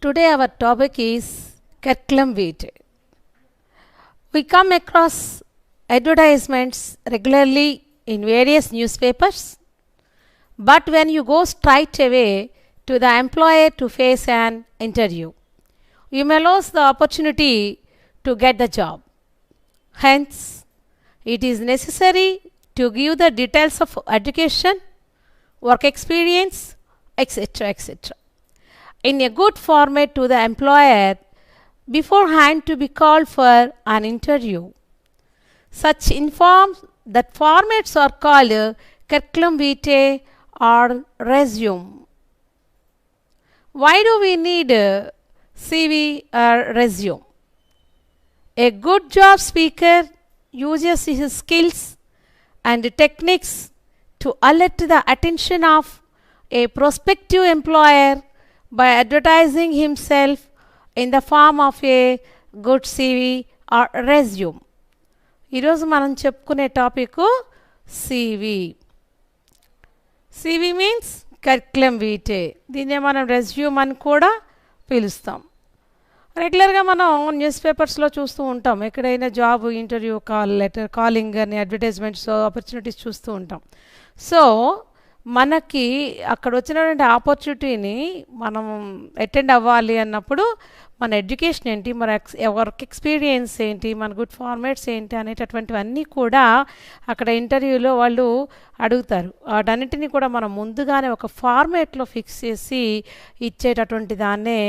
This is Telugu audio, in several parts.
Today our topic is curriculum vitae. We come across advertisements regularly in various newspapers, but when you go straight away to the employer to face an interview, you may lose the opportunity to get the job. Hence, it is necessary to give the details of education, work experience, etc. etc. in a good format to the employer beforehand to be called for an interview. Such that formats are called curriculum vitae or resume. Why do we need CV or resume? A good job speaker uses his skills and techniques to alert the attention of a prospective employer by advertising himself in the form of a good CV or resume. ఈరోజు మనం చెప్పుకునే టాపిక్ సివి మీన్స్ కరిక్యులం వీటే. దీన్నే మనం రెజ్యూమ్ అని కూడా పిలుస్తాం. రెగ్యులర్గా మనం న్యూస్ పేపర్స్లో చూస్తూ ఉంటాం. ఎక్కడైనా జాబ్ ఇంటర్వ్యూ లెటర్ కాలింగ్ అని అడ్వర్టైజ్మెంట్స్ ఆపర్చునిటీస్ చూస్తూ ఉంటాం. సో మనకి అక్కడ వచ్చినటువంటి ఆపర్చునిటీని మనం అటెండ్ అవ్వాలి అన్నప్పుడు మన ఎడ్యుకేషన్ ఏంటి, మన వర్క్ ఎక్స్పీరియన్స్ ఏంటి, మన గుడ్ ఫార్మాట్స్ ఏంటి అనేటటువంటివన్నీ కూడా అక్కడ ఇంటర్వ్యూలో వాళ్ళు అడుగుతారు. వాటన్నిటిని కూడా మనం ముందుగానే ఒక ఫార్మాట్లో ఫిక్స్ చేసి ఇచ్చేటటువంటి దాన్నే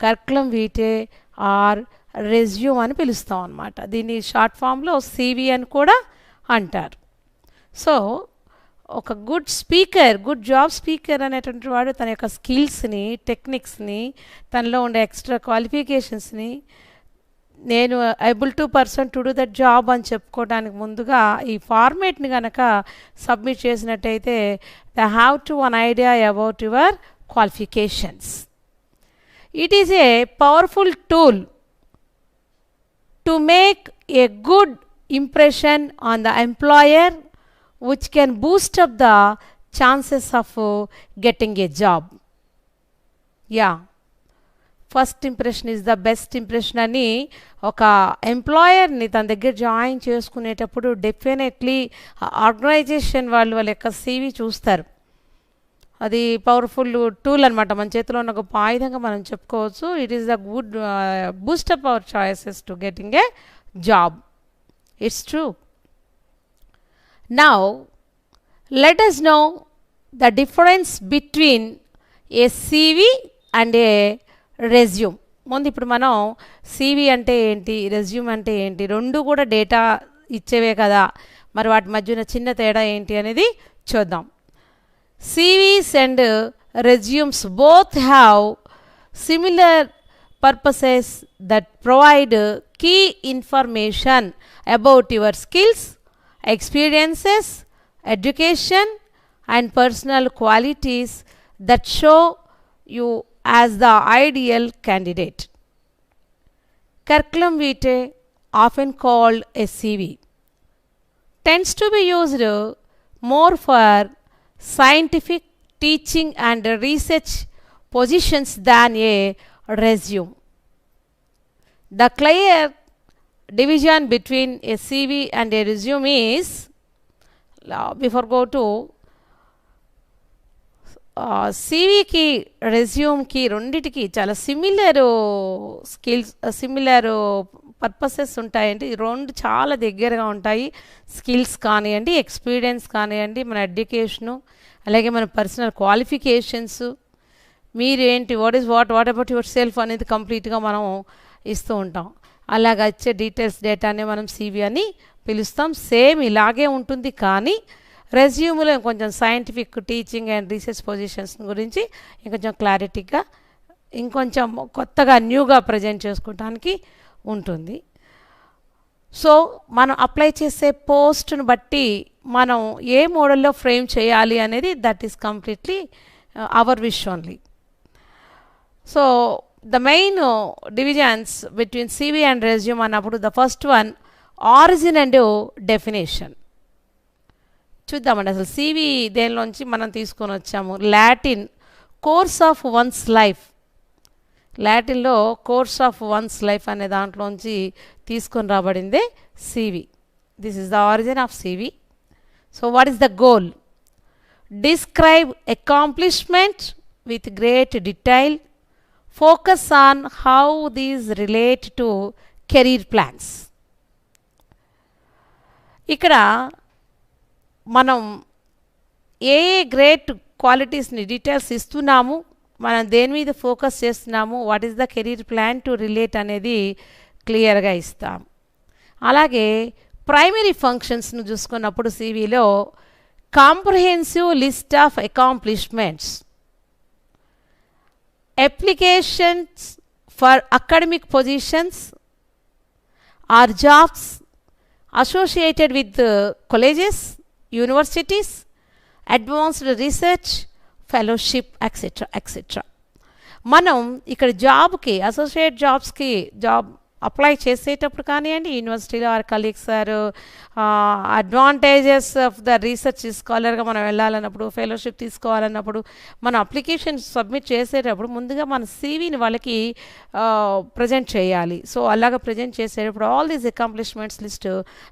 కరిక్యులం వీటే ఆర్ రెజ్యూమ్ అని పిలుస్తాం అన్నమాట. దీన్ని షార్ట్ ఫామ్లో సివి అని కూడా అంటారు. సో ఒక గుడ్ జాబ్ స్పీకర్ అనేటువంటి వాడు తన యొక్క స్కిల్స్ని, టెక్నిక్స్ని, తనలో ఉండే ఎక్స్ట్రా క్వాలిఫికేషన్స్ని నేను able to person to do that job అని చెప్పుకోవడానికి ముందుగా ఈ ఫార్మేట్ని కనుక సబ్మిట్ చేసినట్టయితే the have to one idea about your qualifications. It is a powerful tool to make a good impression on the employer which can boost up the chances of getting a job. Yeah, first impression is the best impression అని ఒక ఎంప్లాయర్ని తన దగ్గర జాయిన్ చేసుకునేటప్పుడు డెఫినెట్లీ ఆర్గనైజేషన్ వాళ్ళ యొక్క సివి చూస్తారు. అది పవర్ఫుల్ టూల్ అనమాట. మన చేతిలో ఉన్న గొప్ప ఆయుధంగా మనం చెప్పుకోవచ్చు. It is the good boost up our choices to getting a job. It's true. Now, let us know the difference between a CV and a resume. ముందు ఇప్పుడు మనం సివి అంటే ఏంటి, రెజ్యూమ్ అంటే ఏంటి, రెండు కూడా డేటా ఇచ్చేవే కదా, మరి వాటి మధ్యన చిన్న తేడా ఏంటి అనేది చూద్దాం. CVs and resumes both have similar purposes that provide key information about your skills, experiences, education and personal qualities that show you as the ideal candidate. Curriculum vitae, often called a CV, tends to be used more for scientific, teaching and research positions than a resume. The clear division between a CV and a resume is, before go to సివికి రెజ్యూమ్కి రెండిటికి చాలా సిమిలర్ స్కిల్స్, సిమిలర్ పర్పసెస్ ఉంటాయండి. రెండు చాలా దగ్గరగా ఉంటాయి. స్కిల్స్ కానివ్వండి, ఎక్స్పీరియన్స్ కానివ్వండి, మన ఎడ్యుకేషను, అలాగే మన పర్సనల్ క్వాలిఫికేషన్స్, మీరు ఏంటి, వాట్ అబౌట్ యువర్ సెల్ఫ్ అనేది కంప్లీట్గా మనం ఇస్తూ ఉంటాం. అలాగ వచ్చే డీటెయిల్స్ డేటానే మనం సివి అని పిలుస్తాం. సేమ్ ఇలాగే ఉంటుంది, కానీ రెజ్యూమ్లో కొంచెం scientific, teaching and research positions గురించి ఇంకొంచెం క్లారిటీగా, ఇంకొంచెం కొత్తగా న్యూగా ప్రజెంట్ చేసుకోవడానికి ఉంటుంది. సో మనం అప్లై చేసే పోస్ట్ను బట్టి మనం ఏ మోడల్లో ఫ్రేమ్ చేయాలి అనేది that is completely our wish only. So the main divisions between CV and resume అన్నప్పుడు the first one, origin and definition. చూద్దామండి అసలు సివి దేనిలోంచి మనం తీసుకొని వచ్చాము. Latin course of one's life లాటిన్లో కోర్స్ ఆఫ్ వన్స్ లైఫ్ అనే దాంట్లోంచి తీసుకొని రాబడిందే CV. This is the origin of CV. So what is the goal? Describe accomplishment with great detail, focus on how these relate to career plans. ఇక్కడ మనం ఏ గ్రేట్ క్వాలిటీస్ని డీటెయిల్స్ ఇస్తున్నాము, మనం దేని మీద ఫోకస్ చేస్తున్నాము, what is the career plan to relate అనేది క్లియర్గా ఇస్తాం. అలాగే ప్రైమరీ ఫంక్షన్స్ను చూసుకున్నప్పుడు సివిలో comprehensive list of accomplishments, applications for academic positions or jobs associated with colleges, universities, advanced research, fellowship etcetera etcetera. మనం ఇక్కడ జాబ్కి, అసోసియేట్ జాబ్స్కి జాబ్ అప్లై చేసేటప్పుడు కానివ్వండి, యూనివర్సిటీలో or colleagues or advantages of the research స్కాలర్గా మనం వెళ్ళాలన్నప్పుడు, ఫెలోషిప్ తీసుకోవాలన్నప్పుడు, మన అప్లికేషన్ సబ్మిట్ చేసేటప్పుడు ముందుగా మన సివిని వాళ్ళకి ప్రజెంట్ చేయాలి. సో అలాగ ప్రజెంట్ చేసేటప్పుడు all these accomplishments list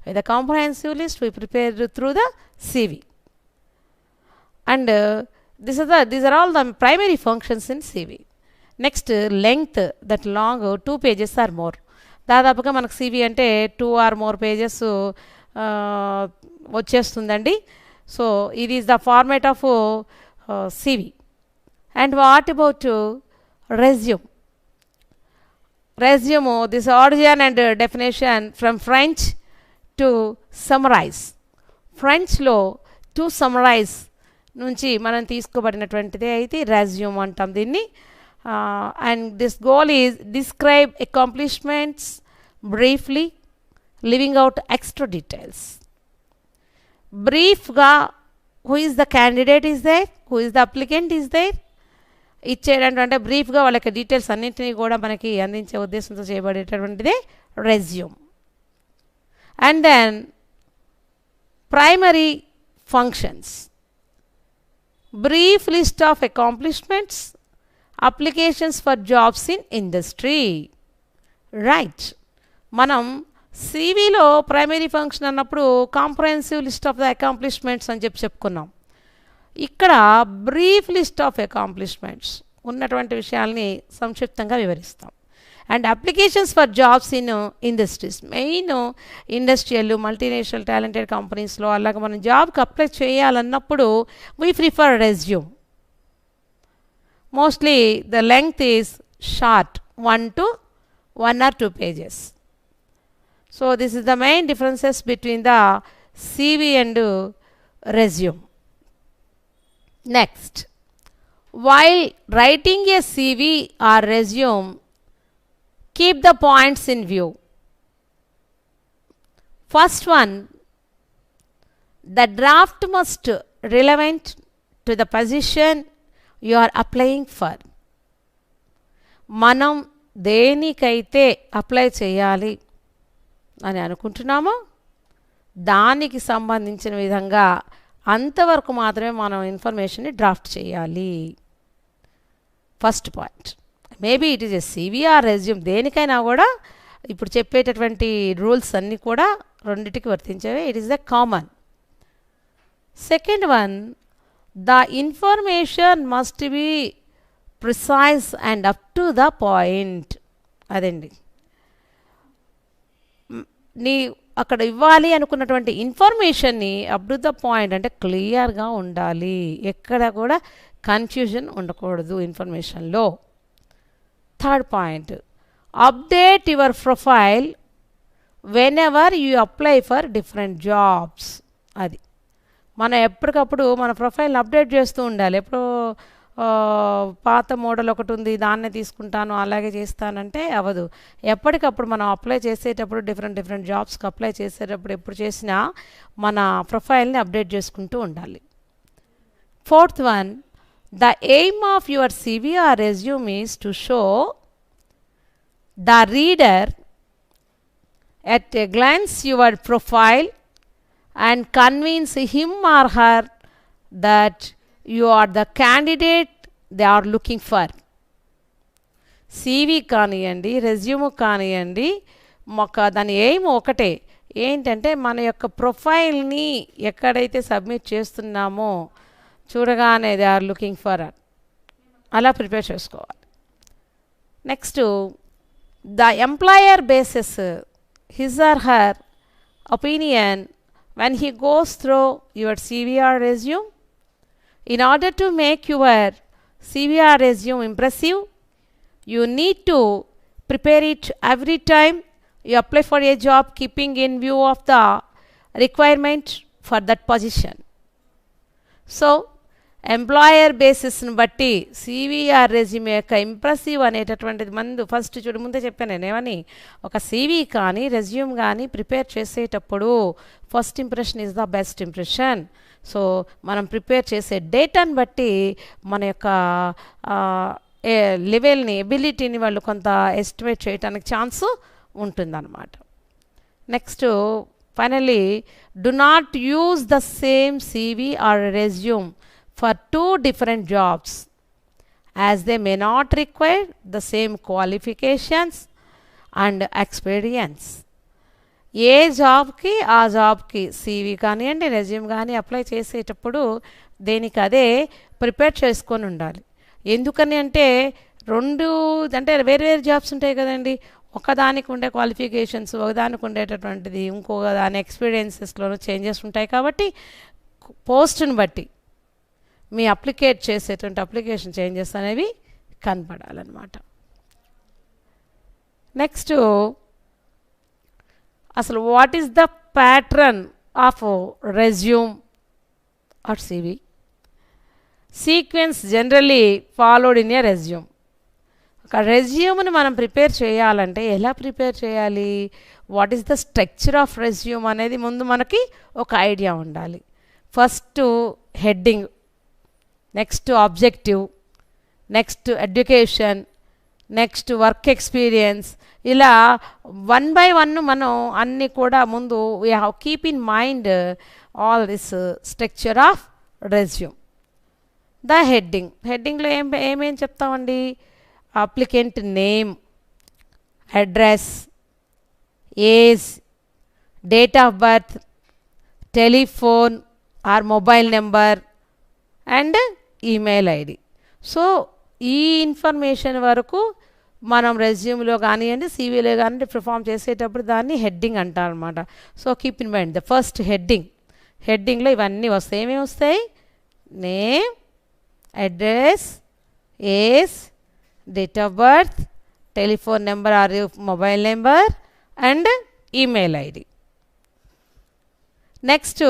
with the comprehensive list we prepare through the CV. And these are all the primary functions in CV. Next, length, that long 2 pages or more. దాదాపుగా మనకు CV అంటే 2 or more pages వచ్చేస్తుందండి. సో ఇది is the format of CV. And what about resume? Resume, this origin and definition from French to summarize. ఫ్రెంచ్లో టు సమ్మరైజ్ నుంచి మనం తీసుకోబడినటువంటిదే అయితే రెజ్యూమ్ అంటాం దీన్ని. And this goal is describe accomplishments briefly, living out extra details. బ్రీఫ్గా who is the candidate is there, who is the applicant is there ఇచ్చేటంటే బ్రీఫ్గా వాళ్ళ యొక్క డీటెయిల్స్ అన్నింటినీ కూడా మనకి అందించే ఉద్దేశంతో చేయబడేటటువంటిదే resume. And then primary functions, brief list of accomplishments, applications for jobs in industry. Right, మనం సివిలో ప్రైమరీ ఫంక్షన్ అన్నప్పుడు comprehensive list of the accomplishments అని చెప్పుకున్నాం. ఇక్కడ బ్రీఫ్ లిస్ట్ ఆఫ్ అకాంప్లిష్మెంట్స్ ఉన్నటువంటి విషయాల్ని సంక్షిప్తంగా వివరిస్తాం. And applications for jobs in industries, main industrial multinational talented కంపెనీస్లో అలాగే మనం జాబ్కి అప్లై చేయాలన్నప్పుడు we prefer resume. Mostly the length is short, 1 to 1 or 2 pages. So this is the main differences between the CV and resume. Next, while writing a CV or resume, keep the points in view. First one, the draft must relevant to the position you are applying for. మనం దేనికైతే అప్లై చేయాలి అని అనుకుంటున్నామో దానికి సంబంధించిన విధంగా అంతవరకు మాత్రమే మనం ఇన్ఫర్మేషన్ని డ్రాఫ్ట్ చేయాలి. First point. Maybe it is a CV or resume, దేనికైనా కూడా ఇప్పుడు చెప్పేటటువంటి రూల్స్ అన్నీ కూడా రెండింటికి వర్తించేవి. It is the common. Second one, the information must be precise and up to the point. అదండి, నీ అక్కడ ఇవ్వాలి అనుకున్నటువంటి ఇన్ఫర్మేషన్ని అప్ టు ద పాయింట్ అంటే క్లియర్గా ఉండాలి, ఎక్కడ కూడా కన్ఫ్యూజన్ ఉండకూడదు ఇన్ఫర్మేషన్లో. Third point, update your profile whenever you apply for different jobs. అది మనం ఎప్పటికప్పుడు మన ప్రొఫైల్ని అప్డేట్ చేస్తూ ఉండాలి. ఎప్పుడో పాత మోడల్ ఒకటి ఉంది దాన్నే తీసుకుంటాను అలాగే చేస్తానంటే అవ్వదు. ఎప్పటికప్పుడు మనం అప్లై చేసేటప్పుడు డిఫరెంట్ జాబ్స్కి అప్లై చేసేటప్పుడు ఎప్పుడు చేసినా మన ప్రొఫైల్ని అప్డేట్ చేసుకుంటూ ఉండాలి. Fourth one, the aim of your CV or resume is to show the reader at a glance your profile and convince him or her that you are the candidate they are looking for. CV కానివ్వండి, రెజ్యూమ్ కానివ్వండి, దాని ఎయిమ్ ఒకటే. ఏంటంటే మన యొక్క ప్రొఫైల్ని ఎక్కడైతే సబ్మిట్ చేస్తున్నామో చూడగానే దే ఆర్ లుకింగ్ ఫర్ అలా ప్రిపేర్ చేసుకోవాలి. Next, the employer bases his or her opinion when he goes through your CV or resume. In order to make your CV or resume impressive, you need to prepare it every time you apply for a job, keeping in view of the requirement for that position. So employer బేసిస్ని బట్టి సివిఆర్ రెజ్యూమే యొక్క ఇంప్రెసివ్ అనేటటువంటిది ఫస్ట్ ముందే చెప్పాను నేను ఏమని, ఒక సివి కానీ రెజ్యూమ్ కానీ ప్రిపేర్ చేసేటప్పుడు first impression is the best impression. So మనం ప్రిపేర్ చేసే డేటాని బట్టి మన యొక్క లెవెల్ని, ఎబిలిటీని వాళ్ళు కొంత ఎస్టిమేట్ చేయడానికి ఛాన్స్ ఉంటుందన్నమాట. Next, finally, do not use the same CV or resume for two different jobs, as they may not require the same qualifications and experience. ఏ జాబ్కి ఆ జాబ్కి సివి కానివ్వండి, రెజ్యూమ్ కానీ అప్లై చేసేటప్పుడు దేనికి అదే ప్రిపేర్ చేసుకొని ఉండాలి. ఎందుకని అంటే అంటే వేరు వేరు జాబ్స్ ఉంటాయి కదండి. ఒకదానికి ఉండే క్వాలిఫికేషన్స్, ఒకదానికి ఉండేటటువంటిది ఇంకొక దాని ఎక్స్పీరియన్సెస్లోనూ చేంజెస్ ఉంటాయి. కాబట్టి పోస్ట్ని బట్టి మీ అప్లికేట్ చేసేటువంటి అప్లికేషన్ చేంజెస్ అనేవి కనపడాలన్నమాట. నెక్స్ట్, అసలు what is the pattern of resume or CV? Sequence generally followed in a resume. ఒక రెజ్యూమ్ని మనం ప్రిపేర్ చేయాలంటే ఎలా ప్రిపేర్ చేయాలి, what is the structure of resume అనేది ముందు మనకి ఒక ఐడియా ఉండాలి. First heading, next objective, next education, next work experience, ఇలా వన్ బై వన్ మనం అన్నీ కూడా ముందు we have keep in mind all this structure of resume. The హెడ్డింగ్లో ఏమేం చెప్తామండి? Applicant name, address, age, date of birth, telephone or mobile number and email ID. So ఈ ఇన్ఫర్మేషన్ వరకు మనం రెజ్యూమ్లో కానివ్వండి, సివిలో కానివ్వండి పర్ఫామ్ చేసేటప్పుడు దాన్ని హెడ్డింగ్ అంటారనమాట. So keep in mind the first హెడ్డింగ్లో ఇవన్నీ వస్తాయి. ఏమేమి వస్తాయి? Name, address, age, date of birth, telephone number or mobile number and email ID. Next,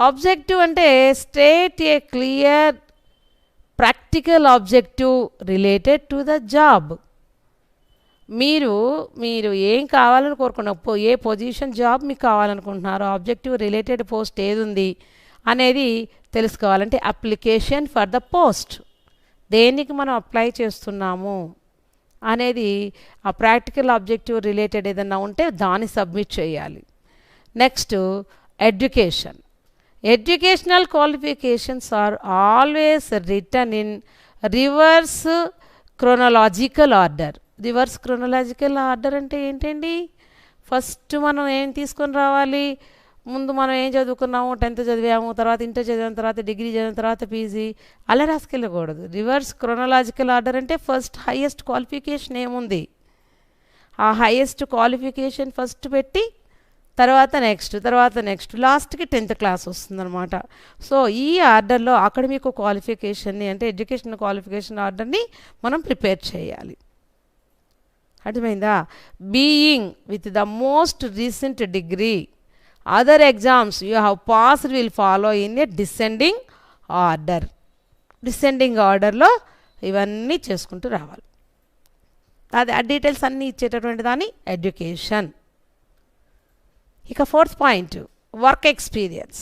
objective అంటే state a clear practical objective related to the job. మీరు ఏం కావాలని కోరుకున్న ఏ పొజిషన్ జాబ్ మీకు కావాలనుకుంటున్నారో ఆబ్జెక్టివ్ రిలేటెడ్ పోస్ట్ ఏది ఉంది అనేది తెలుసుకోవాలంటే అప్లికేషన్ ఫర్ ద పోస్ట్, దేనికి మనం అప్లై చేస్తున్నాము అనేది ఆ ప్రాక్టికల్ ఆబ్జెక్టివ్ రిలేటెడ్ ఏదన్నా ఉంటే దాన్ని సబ్మిట్ చేయాలి. Next, educational qualifications are always written in reverse chronological order. Reverse chronological order అంటే ఏంటండి? ఫస్ట్ మనం ఏం తీసుకొని రావాలి, ముందు మనం ఏం చదువుకున్నాము, 10th చదివాము, తర్వాత ఇంటర్ చదివాము, తర్వాత డిగ్రీ చదివిన తర్వాత పీజీ, అలా రాసుకెళ్ళకూడదు. రివర్స్ క్రోనలాజికల్ ఆర్డర్ అంటే ఫస్ట్ హైయెస్ట్ క్వాలిఫికేషన్ ఏముంది ఆ హైయెస్ట్ క్వాలిఫికేషన్ ఫస్ట్ పెట్టి తర్వాత నెక్స్ట్ లాస్ట్కి 10th క్లాస్ వస్తుందన్నమాట. సో ఈ ఆర్డర్లో అకాడమిక్ క్వాలిఫికేషన్ని అంటే ఎడ్యుకేషన్ క్వాలిఫికేషన్ ఆర్డర్ని మనం ప్రిపేర్ చేయాలి. అర్థమైందా? Being with the most recent degree, other exams you have passed will follow in a descending ఆర్డర్లో ఇవన్నీ చేసుకుంటూ రావాలి. అది ఆ డీటెయిల్స్ అన్నీ ఇచ్చేటటువంటి దాన్ని ఎడ్యుకేషన్. ఇక 4th point, work experience.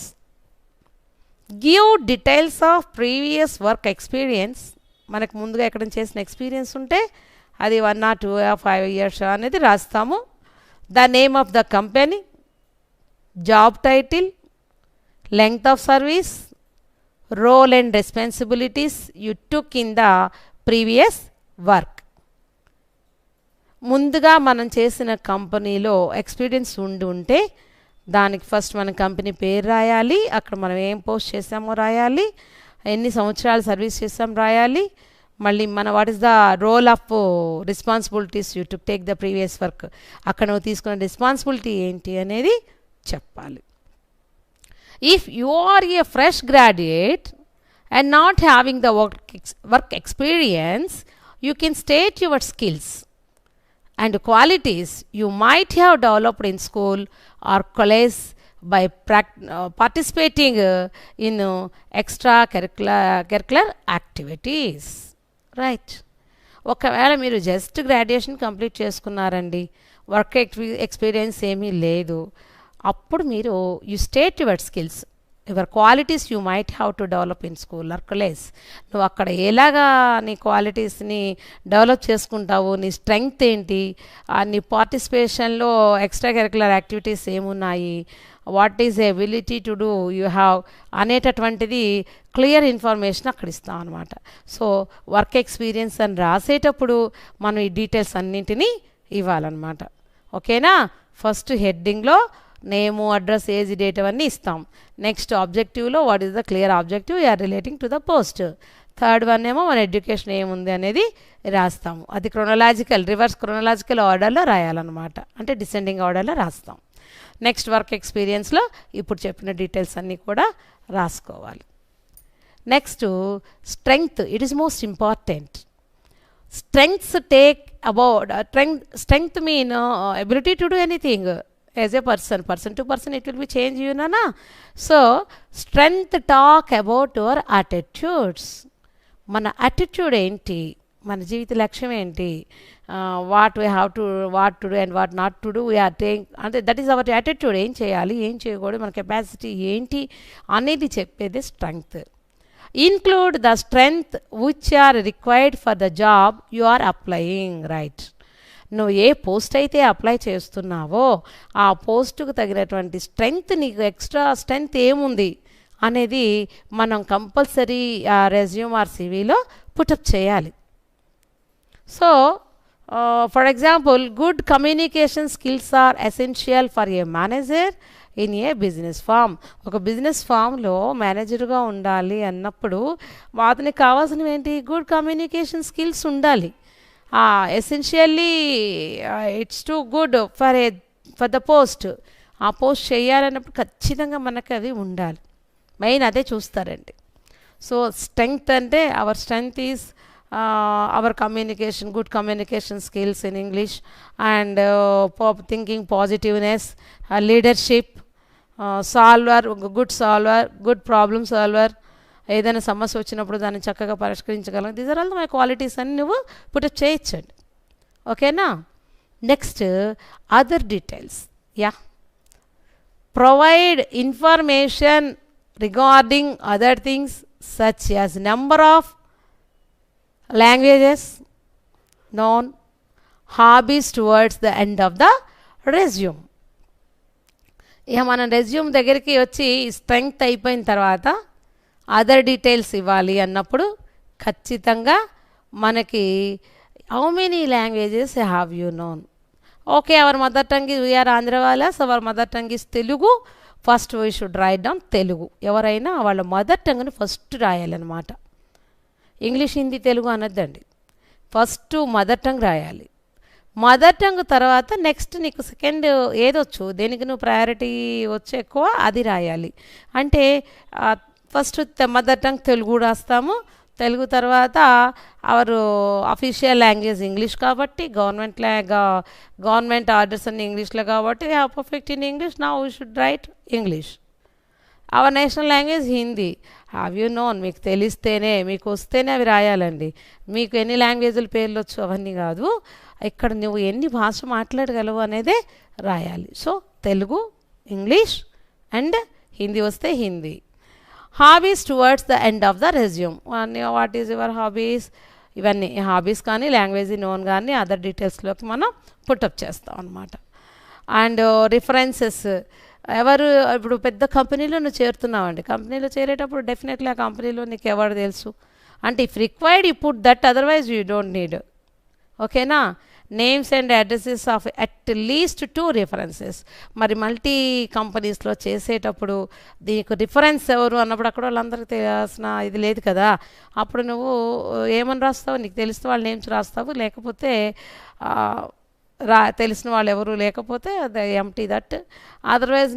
Give details of previous work experience. మనకు ముందుగా ఎక్కడ చేసిన ఎక్స్పీరియన్స్ ఉంటే అది 1 or 2 or 5 years అనేది రాస్తాము. The name of the company, job title, length of service, role and responsibilities you took in the previous work. ముందుగా మనం చేసిన కంపెనీలో ఎక్స్పీరియన్స్ ఉంటే దానికి ఫస్ట్ మనం కంపెనీ పేరు రాయాలి, అక్కడ మనం ఏం పోస్ట్ చేసామో రాయాలి, ఎన్ని సంవత్సరాలు సర్వీస్ చేసాం రాయాలి, మళ్ళీ what is the role of responsibilities you to take the previous work, అక్కడ నువ్వు తీసుకున్న రెస్పాన్సిబిలిటీ ఏంటి అనేది చెప్పాలి. If you are a fresh graduate and not having the work experience, you can state your skills and qualities you might have developed in school or college by participating in extracurricular activities. Right. ఒకవేళ మీరు జస్ట్ గ్రాడ్యుయేషన్ కంప్లీట్ చేసుకున్నారండి, వర్క్ ఎక్స్పీరియన్స్ ఏమీ లేదు, అప్పుడు మీరు you state your skills, your qualities you might have to develop in school or college. నువ్వు అక్కడ ఎలాగా నీ క్వాలిటీస్ని డెవలప్ చేసుకుంటావు, నీ స్ట్రెంగ్త్ ఏంటి, నీ పార్టిసిపేషన్లో ఎక్స్ట్రా కరికులర్ యాక్టివిటీస్ ఏమున్నాయి, what is ability to do you have అనేటటువంటిది క్లియర్ ఇన్ఫర్మేషన్ అక్కడ ఇస్తాం అనమాట. సో వర్క్ ఎక్స్పీరియన్స్ అని రాసేటప్పుడు మనం ఈ డీటెయిల్స్ అన్నింటినీ ఇవ్వాలన్నమాట. ఓకేనా. ఫస్ట్ హెడ్డింగ్లో నేము, అడ్రస్, ఏజ్, డేట్ అవన్నీ ఇస్తాం. నెక్స్ట్ ఆబ్జెక్టివ్లో what is the clear objective you are relating to the post. Third one ఏమో మన ఎడ్యుకేషన్ ఏముంది అనేది రాస్తాము. అది రివర్స్ క్రొనలాజికల్ ఆర్డర్లో రాయాలన్నమాట, అంటే డిసెండింగ్ ఆర్డర్లో రాస్తాం. నెక్స్ట్ వర్క్ ఎక్స్పీరియన్స్లో ఇప్పుడు చెప్పిన డీటెయిల్స్ అన్నీ కూడా రాసుకోవాలి. Next strength, it is most important. Strengths take about strength mean ability to do anything as a person to person it will be change, you know na. So strength talk about your attitudes. Mana attitude enti, mana jeevita laksham enti, what we have to, what to do and what not to do, we are taking, and that is our attitude. Em cheyali em cheyakodu, mana capacity enti anedi cheppede strength. Include the strength which are required for the job you are applying. Right. నువ్వు ఏ పోస్ట్ అయితే అప్లై చేస్తున్నావో ఆ పోస్టుకు తగినటువంటి స్ట్రెంగ్త్, నీకు ఎక్స్ట్రా స్ట్రెంగ్త్ ఏముంది అనేది మనం కంపల్సరీ రెజ్యూమ్ ఆర్ సివిలో పుటప్ చేయాలి. So for example, good communication skills are essential for a manager in a business firm. ఒక బిజినెస్ ఫామ్లో మేనేజర్గా ఉండాలి అన్నప్పుడు అతనికి కావాల్సినవి ఏంటి? గుడ్ కమ్యూనికేషన్ స్కిల్స్ ఉండాలి. Essentially it's too good for the post. ఆ పోస్ట్ చేయాలన్నప్పుడు ఖచ్చితంగా మనకు అది ఉండాలి. మెయిన్ అదే చూస్తారండి. సో స్ట్రెంగ్త్ అంటే our strength is our communication, good communication skills in English, and thinking positiveness, leadership, solver, good problem solver, ఏదైనా సమస్య వచ్చినప్పుడు దాన్ని చక్కగా పరిష్కరించగలం. These are all my qualities అని నువ్వు పుటప్ చేయొచ్చండి. ఓకేనా. Next other details. Yeah, provide information regarding other things such as number of languages known, hobbies towards the end of the resume. ఇక మనం రెజ్యూమ్ దగ్గరికి వచ్చి స్ట్రెంగ్త్ అయిపోయిన తర్వాత అదర్ డీటెయిల్స్ ఇవ్వాలి అన్నప్పుడు ఖచ్చితంగా మనకి how many languages have you known. Okay, our mother tongue is, we are ఆంధ్రవాలాస్, our mother tongue is Telugu. First we should write down Telugu. ఎవరైనా వాళ్ళ మదర్ టంగ్ని ఫస్ట్ రాయాలన్నమాట. ఇంగ్లీష్, హిందీ, తెలుగు అనొద్దండి. ఫస్ట్ మదర్ టంగ్ రాయాలి. మదర్ టంగ్ తర్వాత నెక్స్ట్ నీకు సెకండ్ ఏదొచ్చు, దేనికి నువ్వు ప్రయారిటీ వచ్చి ఎక్కువ అది రాయాలి. అంటే ఫస్ట్ మదర్ టంగ్ తెలుగు రాస్తాము. తెలుగు తర్వాత అవర్ అఫీషియల్ లాంగ్వేజ్ ఇంగ్లీష్ కాబట్టి, గవర్నమెంట్ ఆర్డర్స్ అన్ని ఇంగ్లీష్లో కాబట్టి perfect in English. Now we should right English. Our national language Hindi. Have you known, మీకు తెలిస్తేనే, మీకు వస్తేనే అవి రాయాలండి. మీకు ఎన్ని లాంగ్వేజ్ల పేర్లు వచ్చు అవన్నీ కాదు, ఇక్కడ నువ్వు ఎన్ని భాష మాట్లాడగలవు అనేదే రాయాలి. So Telugu, English and Hindi వస్తే Hindi. Hobbies towards the end of the resume. What is your hobbies, ఇవన్నీ హాబీస్ కానీ లాంగ్వేజ్ నోన్ కానీ అదర్ డీటెయిల్స్లోకి మనం పుటప్ చేస్తాం అన్నమాట. And references. ఎవరు ఇప్పుడు పెద్ద కంపెనీలో నువ్వు చేరుతున్నావండి, కంపెనీలో చేరేటప్పుడు డెఫినెట్లీ ఆ కంపెనీలో నీకు ఎవరు తెలుసు, అంటే if required you put that, otherwise you don't need. ఓకేనా? Names and addresses of at least 2 references. మరి మల్టీ కంపెనీస్లో చేసేటప్పుడు దీనికి రిఫరెన్స్ ఎవరు అన్నప్పుడు అక్కడ వాళ్ళందరికీ తెలియాల్సిన ఇది లేదు కదా. అప్పుడు నువ్వు ఏమని రాస్తావు? నీకు తెలిస్తే వాళ్ళ నేమ్స్ రాస్తావు, లేకపోతే తెలిసిన వాళ్ళు ఎవరు లేకపోతే empty that. Otherwise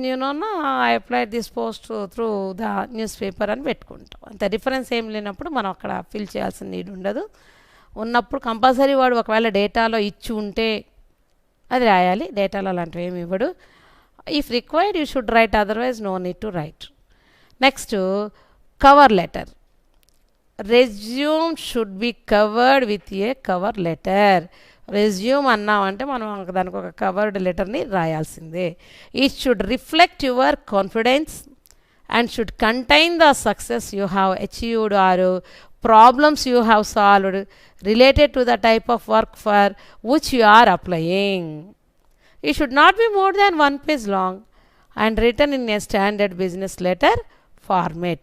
I applied this post through the news paper అని పెట్టుకుంటాం. అంతే. రిఫరెన్స్ ఏం లేనప్పుడు మనం అక్కడ ఫిల్ చేయాల్సిన నీడ్ ఉండదు. ఉన్నప్పుడు కంపల్సరీ వాడు ఒకవేళ డేటాలో ఇచ్చి ఉంటే అది రాయాలి. డేటాలో అలాంటివి ఏమి ఇవ్వడు. If required you should write, otherwise no need to write. Next, cover letter. Resume should be covered with a cover letter. Resume అన్నామంటే మనం దానికి ఒక కవర్డ్ లెటర్ని రాయాల్సిందే. It should reflect your confidence and should contain the success you have achieved or problems you have solved related to the type of work for which you are applying. It should not be more than 1 page long and written in a standard business letter format.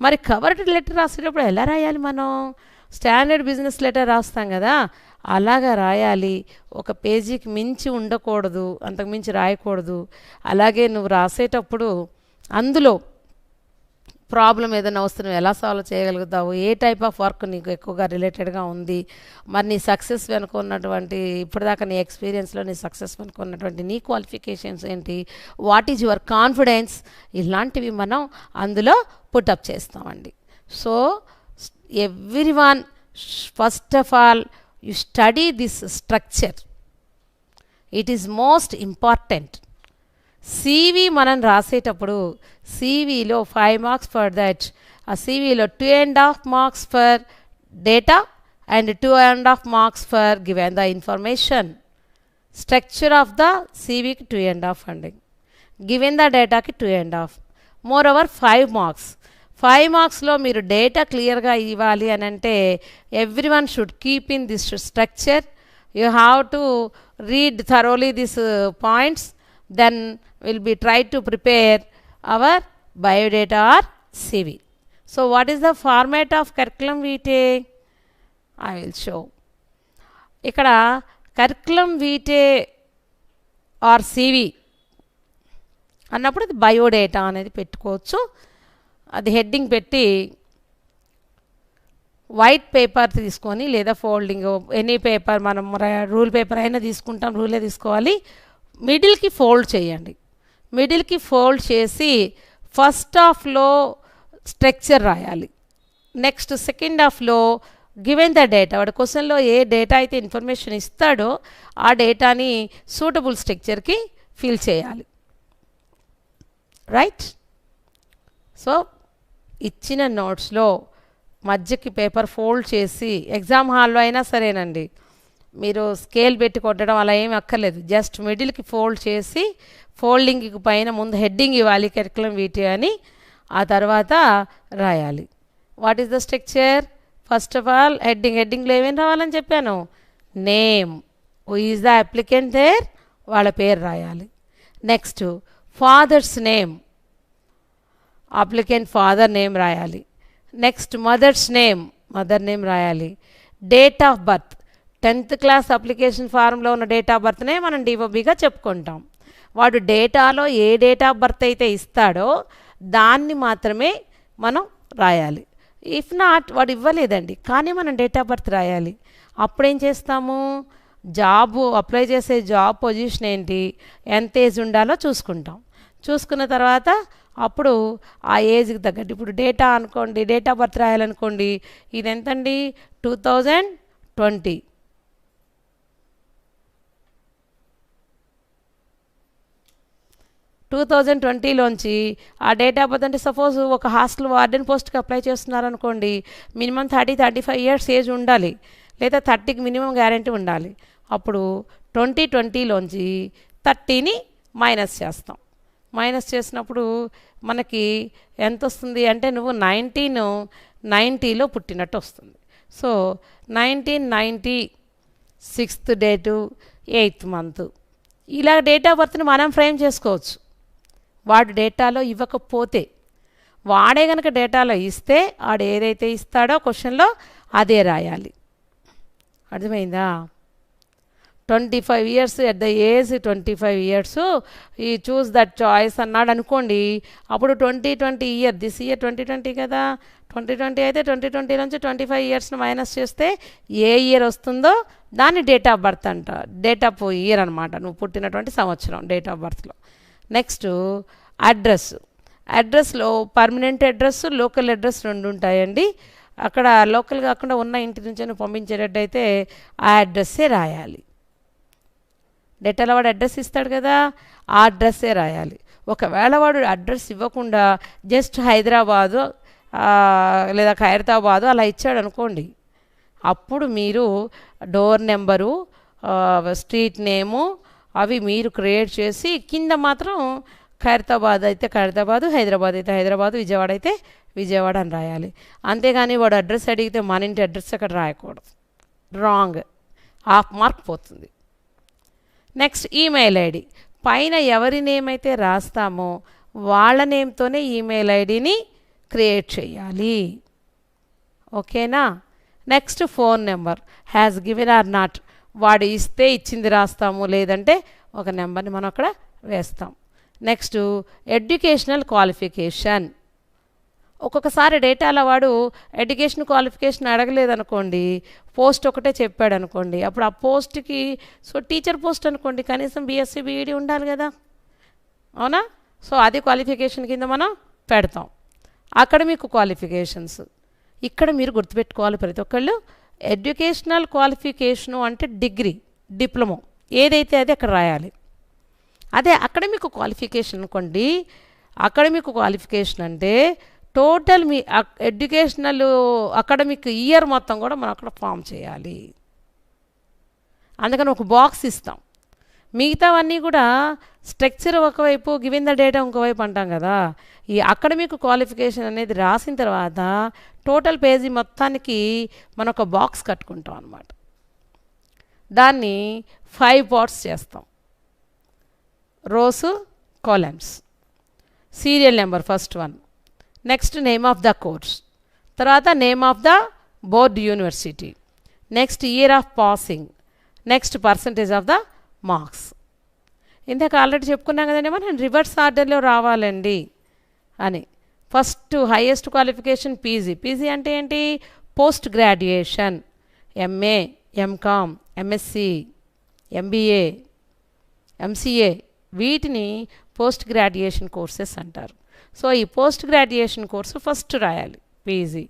మరి కవర్డ్ లెటర్ రాసేటప్పుడు ఎలా రాయాలి? మనం స్టాండర్డ్ బిజినెస్ లెటర్ రాస్తాం కదా, అలాగా రాయాలి. ఒక పేజీకి మించి ఉండకూడదు, అంతకు మించి రాయకూడదు. అలాగే నువ్వు రాసేటప్పుడు అందులో ప్రాబ్లం ఏదైనా వస్తే నువ్వు ఎలా సాల్వ్ చేయగలుగుతావు, ఏ టైప్ ఆఫ్ వర్క్ నీకు ఎక్కువగా రిలేటెడ్గా ఉంది, మరి నీ సక్సెస్ వెనుక ఉన్నటువంటి ఇప్పటిదాకా నీ ఎక్స్పీరియన్స్లో నీ సక్సెస్ వెనుక ఉన్నటువంటి నీ క్వాలిఫికేషన్స్ ఏంటి, వాట్ ఈజ్ యువర్ కాన్ఫిడెన్స్, ఇలాంటివి మనం అందులో పుటప్ చేస్తామండి. So everyone, first of all you study this structure. It is most important. CV మనం రాసేటప్పుడు CVలో 5 మార్క్స్ ఫర్ దట్, ఆ CVలో 2.5 marks for data and 2.5 marks for given the information. Structure of the CVకి 2.5 అండి, గివెన్ ద డేటాకి 2.5. Moreover 5 marks. 5 మార్క్స్లో మీరు డేటా క్లియర్గా ఇవ్వాలి అని అంటే everyone should keep in this structure. You have to read thoroughly this points. Then we'll be try to prepare our biodata or CV. So what is the format of curriculum vitae? I will show. Ikkada curriculum vitae or CV అన్నప్పుడు అది బయోడేటా అనేది పెట్టుకోవచ్చు. అది హెడ్డింగ్ పెట్టి వైట్ పేపర్ తీసుకొని లేదా ఫోల్డింగ్ ఎనీ పేపర్, మనం రూల్ పేపర్ అయినా తీసుకుంటాం, రూలే తీసుకోవాలి. మిడిల్కి ఫోల్డ్ చేయండి. మిడిల్కి ఫోల్డ్ చేసి ఫస్ట్ హాఫ్లో స్ట్రక్చర్ రాయాలి. నెక్స్ట్ సెకండ్ హాఫ్లో గివెన్ ద డేటా, వాడు క్వశ్చన్లో ఏ డేటా అయితే ఇన్ఫర్మేషన్ ఇస్తాడో ఆ డేటాని సూటబుల్ స్ట్రక్చర్కి ఫిల్ చేయాలి. రైట్? సో ఇచ్చిన నోట్స్లో మధ్యకి పేపర్ ఫోల్డ్ చేసి, ఎగ్జామ్ హాల్లో అయినా సరేనండి, మీరు స్కేల్ పెట్టి కొట్టడం అలా ఏమి అక్కర్లేదు. జస్ట్ మిడిల్కి ఫోల్డ్ చేసి ఫోల్డింగ్కి పైన ముందు హెడ్డింగ్ ఇవ్వాలి కరికులం వీటి అని, ఆ తర్వాత రాయాలి. What is the structure? First of all హెడ్డింగ్లో ఏమేమి రావాలని చెప్పాను? Name, who is the applicant there, వాళ్ళ పేరు రాయాలి. Next father's name, applicant father name రాయాలి. Next mother's name, mother name రాయాలి. Date of birth, 10th class application ఫారంలో ఉన్న డేట్ ఆఫ్ బర్త్నే మనం డిఓబిగా చెప్పుకుంటాం. వాడు డేటాలో ఏ డేట్ ఆఫ్ బర్త్ అయితే ఇస్తాడో దాన్ని మాత్రమే మనం రాయాలి. ఇఫ్ నాట్, వాడు ఇవ్వలేదండి కానీ మనం డేట్ ఆఫ్ బర్త్ రాయాలి. అప్పుడేం చేస్తాము? జాబు అప్లై చేసే జాబ్ పొజిషన్ ఏంటి, ఎంత ఏజ్ ఉండాలో చూసుకుంటాం. చూసుకున్న తర్వాత అప్పుడు ఆ ఏజ్కి తగ్గట్టు, ఇప్పుడు డేటా అనుకోండి, డేట్ ఆఫ్ బర్త్ రాయాలనుకోండి, ఇది ఎంతండి? 2020. 2020లోంచి ఆ డేట్ ఆఫ్ బర్త్ అంటే సపోజ్ ఒక హాస్టల్ వార్డెన్ పోస్ట్కి అప్లై చేస్తున్నారనుకోండి, మినిమం 30-35 ఇయర్స్ ఏజ్ ఉండాలి, లేదా 30కి మినిమం గ్యారంటీ ఉండాలి. అప్పుడు 2020లోంచి 30ని మైనస్ చేస్తాం. మైనస్ చేసినప్పుడు మనకి ఎంత వస్తుంది అంటే, నువ్వు 1990లో పుట్టినట్టు వస్తుంది. So 1990 6th date 8th month, ఇలా డేట్ ఆఫ్ బర్త్ని మనం ఫ్రేమ్ చేసుకోవచ్చు. వాడు డేటాలో ఇవ్వకపోతే, వాడే కనుక డేటాలో ఇస్తే ఆడు ఏదైతే ఇస్తాడో క్వశ్చన్లో అదే రాయాలి. అర్థమైందా? 25 years at the age 25 years ఈ చూస్ దట్ చాయిస్ అన్నాడు అనుకోండి. అప్పుడు 2020 ఇయర్, దిస్ ఇయర్ 2020 కదా, 2020 అయితే 2020 నుంచి 25 yearsను మైనస్ చేస్తే ఏ ఇయర్ వస్తుందో దాన్ని డేట్ ఆఫ్ బర్త్ అంట. డేట్ ఆఫ్ ఇయర్ అనమాట, నువ్వు పుట్టినటువంటి సంవత్సరం డేట్ ఆఫ్ బర్త్లో. నెక్స్ట్ అడ్రస్లో పర్మనెంట్ అడ్రస్, లోకల్ అడ్రస్ రెండు ఉంటాయండి. అక్కడ లోకల్ కాకుండా ఉన్న ఇంటి నుంచి పంపించేటట్టయితే ఆ అడ్రస్సే రాయాలి. డేటాలో వాడు అడ్రస్ ఇస్తాడు కదా, ఆ అడ్రస్సే రాయాలి. ఒకవేళ వాడు అడ్రస్ ఇవ్వకుండా జస్ట్ హైదరాబాదు లేదా ఖైరతాబాదు అలా ఇచ్చాడు అనుకోండి, అప్పుడు మీరు డోర్ నెంబరు, స్ట్రీట్ నేము అవి మీరు క్రియేట్ చేసి కింద మాత్రం ఖైరతాబాద్ అయితే ఖైరతాబాదు, హైదరాబాద్ అయితే హైదరాబాదు, విజయవాడ అయితే విజయవాడ అని రాయాలి. అంతేగాని వాడు అడ్రస్ అడిగితే మన ఇంటి అడ్రస్ అక్కడ రాయకూడదు, రాంగ్, హాఫ్ మార్క్ పోతుంది. నెక్స్ట్ ఈమెయిల్ ఐడి, పైన ఎవరి నేమ్ అయితే రాస్తామో వాళ్ళ నేమ్తోనే ఈమెయిల్ ఐడిని క్రియేట్ చేయాలి. ఓకేనా? Next phone number, has given or not, వాడు ఇస్తే ఇచ్చింది రాస్తాము, లేదంటే ఒక నెంబర్ని మనం అక్కడ వేస్తాం. నెక్స్ట్ ఎడ్యుకేషనల్ క్వాలిఫికేషన్, ఒక్కొక్కసారి డేటాలో వాడు ఎడ్యుకేషన్ క్వాలిఫికేషన్ అడగలేదనుకోండి, పోస్ట్ ఒకటే చెప్పాడు అనుకోండి, అప్పుడు ఆ పోస్ట్కి సో టీచర్ పోస్ట్ అనుకోండి, కనీసం బీఎస్సీ బీఈడీ ఉండాలి కదా, అవునా? సో అది క్వాలిఫికేషన్ కింద మనం పెడతాం. అకాడమిక్ క్వాలిఫికేషన్స్, ఇక్కడ మీరు గుర్తుపెట్టుకోవాలి ప్రతి ఒక్కళ్ళు, ఎడ్యుకేషనల్ క్వాలిఫికేషను అంటే డిగ్రీ, డిప్లొమా ఏదైతే అది అక్కడ రాయాలి. అదే అకాడమిక్ క్వాలిఫికేషన్ అనుకోండి, అకాడమిక్ క్వాలిఫికేషన్ అంటే టోటల్ మీ ఎడ్యుకేషనల్ అకాడమిక్ ఇయర్ మొత్తం కూడా మనం అక్కడ ఫామ్ చేయాలి. అందుకని ఒక బాక్స్ ఇస్తాం. మిగతావన్నీ కూడా స్ట్రక్చర్ ఒకవైపు, గివెన్ ద డేటా ఇంకోవైపు అంటాం కదా. ఈ అకాడమిక్ క్వాలిఫికేషన్ అనేది రాసిన తర్వాత టోటల్ పేజీ మొత్తానికి మనం ఒక బాక్స్ కట్టుకుంటాం అన్నమాట. దాన్ని 5 parts చేస్తాం. Rows, columns, serial number first one, next name of the course, తర్వాత name of the board university, next year of passing, next percentage of the marks. ఇందాక ఆల్రెడీ చెప్పుకున్నాం కదండి మనం రివర్స్ ఆర్డర్లో రావాలండి అని. First highest qualification PG. PG అంటే ఏంటి? Post graduation, MA, MCom, MSc, MBA, MCA, వీటిని పోస్ట్ గ్రాడ్యుయేషన్ కోర్సెస్ అంటారు. సో ఈ పోస్ట్ గ్రాడ్యుయేషన్ కోర్సు ఫస్ట్ రాయాలి పీజీ.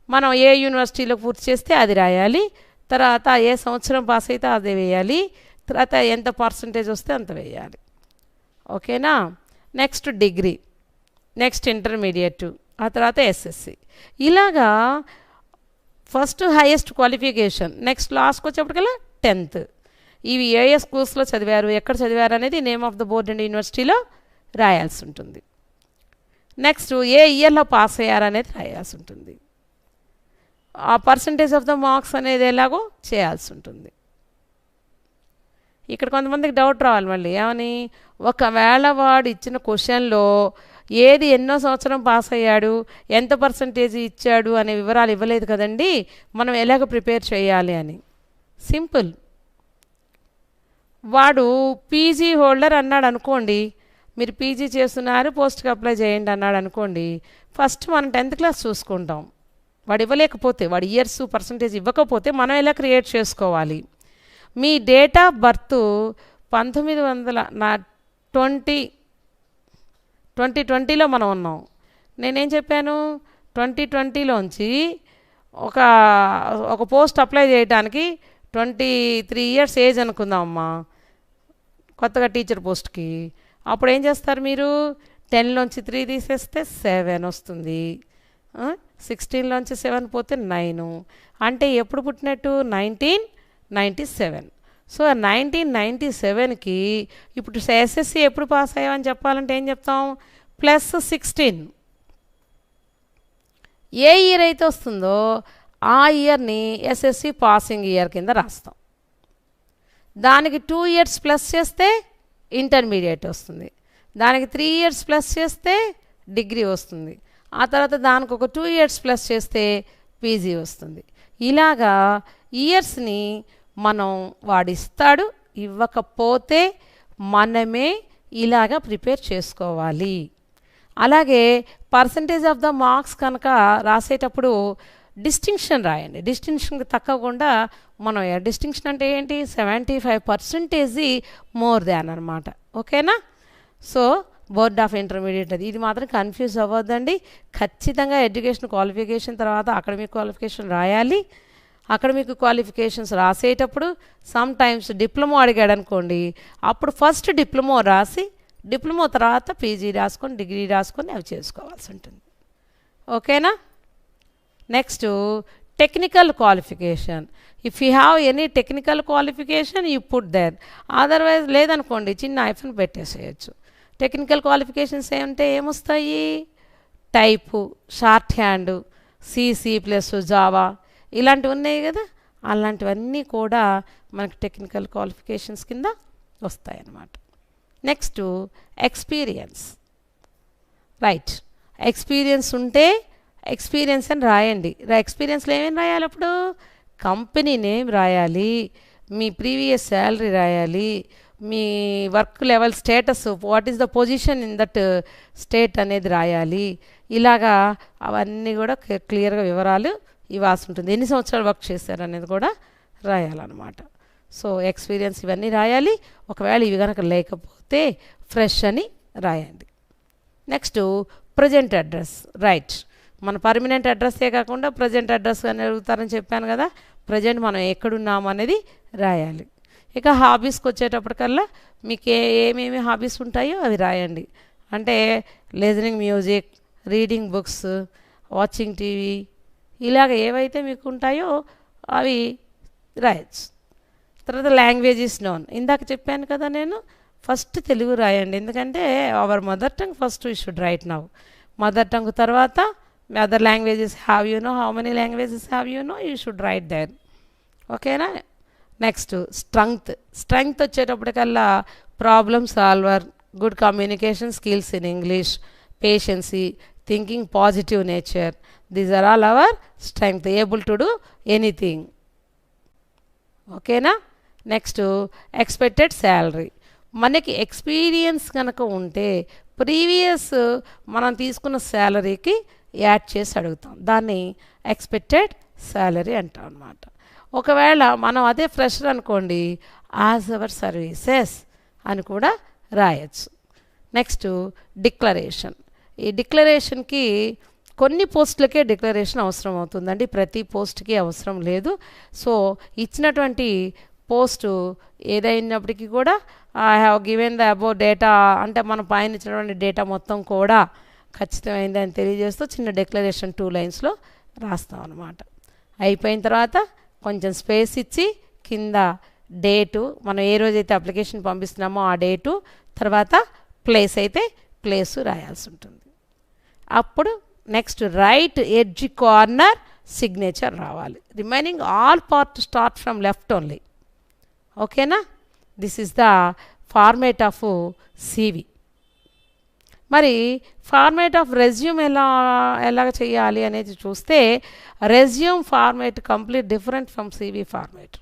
మనం ఏ యూనివర్సిటీలో పూర్తి చేస్తే అది రాయాలి, తర్వాత ఏ సంవత్సరం పాస్ అయితే అదే వేయాలి, తర్వాత ఎంత పర్సంటేజ్ వస్తే అంత వేయాలి. ఓకేనా? నెక్స్ట్ డిగ్రీ, నెక్స్ట్ ఇంటర్మీడియట్, ఆ తర్వాత ఎస్ఎస్సి. ఇలాగా ఫస్ట్ హైయెస్ట్ క్వాలిఫికేషన్, నెక్స్ట్ లాస్ట్కి వచ్చేప్పటికల్లా 10th. ఇవి ఏ స్కూల్స్లో చదివారు, ఎక్కడ చదివారు అనేది name of the board and యూనివర్సిటీలో రాయాల్సి ఉంటుంది. నెక్స్ట్ ఏ ఇయర్లో పాస్ అయ్యారనేది రాయాల్సి ఉంటుంది. ఆ పర్సంటేజ్ ఆఫ్ ద మార్క్స్ అనేది ఎలాగో చేయాల్సి ఉంటుంది. ఇక్కడ కొంతమందికి డౌట్ రావాలి మళ్ళీ, ఏమని, ఒకవేళ వాడు ఇచ్చిన క్వశ్చన్లో ఏది ఎన్నో సంవత్సరం పాస్ అయ్యాడు, ఎంత పర్సంటేజ్ ఇచ్చాడు అనే వివరాలు ఇవ్వలేదు కదండి, మనం ఎలాగ ప్రిపేర్ చేయాలి అని. సింపుల్, వాడు పీజీ హోల్డర్ అన్నాడు అనుకోండి, మీరు పీజీ చేస్తున్నారు పోస్ట్కి అప్లై చేయండి అన్నాడు అనుకోండి, ఫస్ట్ మనం 10th క్లాస్ చూసుకుంటాం. వాడు ఇవ్వలేకపోతే, వాడు ఇయర్స్ పర్సంటేజ్ ఇవ్వకపోతే మనం ఎలా క్రియేట్ చేసుకోవాలి? మీ డేట్ ఆఫ్ బర్త్ 2020లో మనం ఉన్నాం. నేనేం చెప్పాను, 2020లోంచి ఒక పోస్ట్ అప్లై చేయడానికి 23 years ఏజ్ అనుకుందాం అమ్మా, కొత్తగా టీచర్ పోస్ట్కి. అప్పుడు ఏం చేస్తారు మీరు, 10లోంచి 3 తీసేస్తే 7 వస్తుంది, 16లోంచి 7 పోతే 9, అంటే ఎప్పుడు పుట్టినట్టు 1997. సో 1997కి ఇప్పుడు ఎస్ఎస్సి ఎప్పుడు పాస్ అయ్యామని చెప్పాలంటే ఏం చెప్తాం, +16. ఏ ఇయర్ అయితే వస్తుందో ఆ ఇయర్ని ఎస్ఎస్సి పాసింగ్ ఇయర్ కింద రాస్తాం. దానికి 2 years ప్లస్ చేస్తే ఇంటర్మీడియట్ వస్తుంది, దానికి 3 years ప్లస్ చేస్తే డిగ్రీ వస్తుంది, ఆ తర్వాత దానికి ఒక 2 years ప్లస్ చేస్తే పీజీ వస్తుంది. ఇలాగా ఇయర్స్ని మనం వాడిస్తాడు, ఇవ్వకపోతే మనమే ఇలాగా ప్రిపేర్ చేసుకోవాలి. అలాగే పర్సంటేజ్ ఆఫ్ ద మార్క్స్ కనుక రాసేటప్పుడు డిస్టింక్షన్ రాయండి. డిస్టింక్షన్కి తక్కకుండా మనం డిస్టింక్షన్ అంటే ఏంటి, 75% మోర్ దాన్ అనమాట. ఓకేనా? సో బోర్డ్ ఆఫ్ ఇంటర్మీడియట్ అది, ఇది మాత్రం కన్ఫ్యూజ్ అవ్వద్దండి. ఖచ్చితంగా ఎడ్యుకేషన్ క్వాలిఫికేషన్ తర్వాత అకాడమిక్ క్వాలిఫికేషన్ రాయాలి. అకాడమిక్ క్వాలిఫికేషన్స్ రాసేటప్పుడు సమ్ టైమ్స్ డిప్లొమా అడిగాడు అనుకోండి, అప్పుడు ఫస్ట్ డిప్లొమా రాసి డిప్లొమా తర్వాత పీజీ రాసుకొని డిగ్రీ రాసుకొని అవి చేసుకోవాల్సి ఉంటుంది. ఓకేనా? Next technical qualification. If you have any technical qualification you put there, otherwise లేదనుకోండి చిన్న ఐఫోన్ పెట్టేసేయచ్చు. టెక్నికల్ క్వాలిఫికేషన్స్ ఏమంటే ఏమొస్తాయి, type, shorthand, C++, Java ఇలాంటివి ఉన్నాయి కదా, అలాంటివన్నీ కూడా మనకి టెక్నికల్ క్వాలిఫికేషన్స్ కింద వస్తాయి అన్నమాట. Next experience. రైట్, ఎక్స్పీరియన్స్ ఉంటే ఎక్స్పీరియన్స్ అని రాయండి. ఎక్స్పీరియన్స్లో ఏమేమి రాయాలి అప్పుడు, కంపెనీ నేమ్ రాయాలి, మీ ప్రీవియస్ శాలరీ రాయాలి, మీ work level status, what is the position in that state అనేది రాయాలి. ఇలాగా అవన్నీ కూడా క్లియర్గా వివరాలు ఇవ్వాల్సి ఉంటుంది. ఎన్ని సంవత్సరాలు వర్క్ చేశారు అనేది కూడా రాయాలన్నమాట. సో ఎక్స్పీరియన్స్ ఇవన్నీ రాయాలి. ఒకవేళ ఇవి కనుక లేకపోతే ఫ్రెష్ అని రాయండి. Next present address. రైట్, మన పర్మనెంట్ అడ్రస్సే కాకుండా ప్రజెంట్ అడ్రస్ అని అడుగుతారని చెప్పాను కదా, ప్రజెంట్ మనం ఎక్కడున్నాము అనేది రాయాలి. ఇక హాబీస్కి వచ్చేటప్పటికల్లా మీకు ఏమేమి హాబీస్ ఉంటాయో అవి రాయండి. అంటే listening music, reading books, watching TV, ఇలాగ ఏవైతే మీకు ఉంటాయో అవి రాయొచ్చు. తర్వాత లాంగ్వేజెస్ నోన్, ఇందాక చెప్పాను కదా నేను, ఫస్ట్ తెలుగు రాయండి. ఎందుకంటే our mother tongue first you should write now. Mother tongue తర్వాత other languages have you know, how many languages have you know, you should write there. ఓకేనా? నెక్స్ట్ స్ట్రెంగ్త్ వచ్చేటప్పటికల్లా problem solver, good communication skills in English, patiency, thinking positive nature, these are all our strength, able to do anything. ఓకేనా? Next expected salary. మనకి ఎక్స్పీరియన్స్ కనుక ఉంటే ప్రీవియస్ మనం తీసుకున్న శాలరీకి యాడ్ చేసి అడుగుతాం, దాన్ని ఎక్స్పెక్టెడ్ శాలరీ అంటాం అన్నమాట. ఒకవేళ మనం అదే ఫ్రెషర్ అనుకోండి, యాజ్ అవర్ సర్వీసెస్ అని కూడా రాయొచ్చు. Next declaration. ఈ డిక్లరేషన్కి కొన్ని పోస్టులకే డిక్లరేషన్ అవసరం అవుతుందండి, ప్రతి పోస్ట్కి అవసరం లేదు. సో ఇచ్చినటువంటి పోస్టు ఏదైనప్పటికీ కూడా I have given the above data అంటే మనం పైన ఇచ్చినటువంటి డేటా మొత్తం కూడా ఖచ్చితమైంది అని తెలియజేస్తూ చిన్న డిక్లరేషన్ 2 లైన్స్లో రాస్తాం అన్నమాట. అయిపోయిన తర్వాత కొంచెం స్పేస్ ఇచ్చి కింద డేటు, మనం ఏ రోజైతే అప్లికేషన్ పంపిస్తున్నామో ఆ డేటు, తర్వాత ప్లేస్ అయితే ప్లేసు రాయాల్సి ఉంటుంది. అప్పుడు next right edge corner signature రావాలి. Remaining all part start from left only. ఓకేనా? This is the format of CV. మరి ఫార్మేట్ ఆఫ్ రెజ్యూమ్ ఎలాగ చేయాలి అనేది చూస్తే resume format complete different from CV format.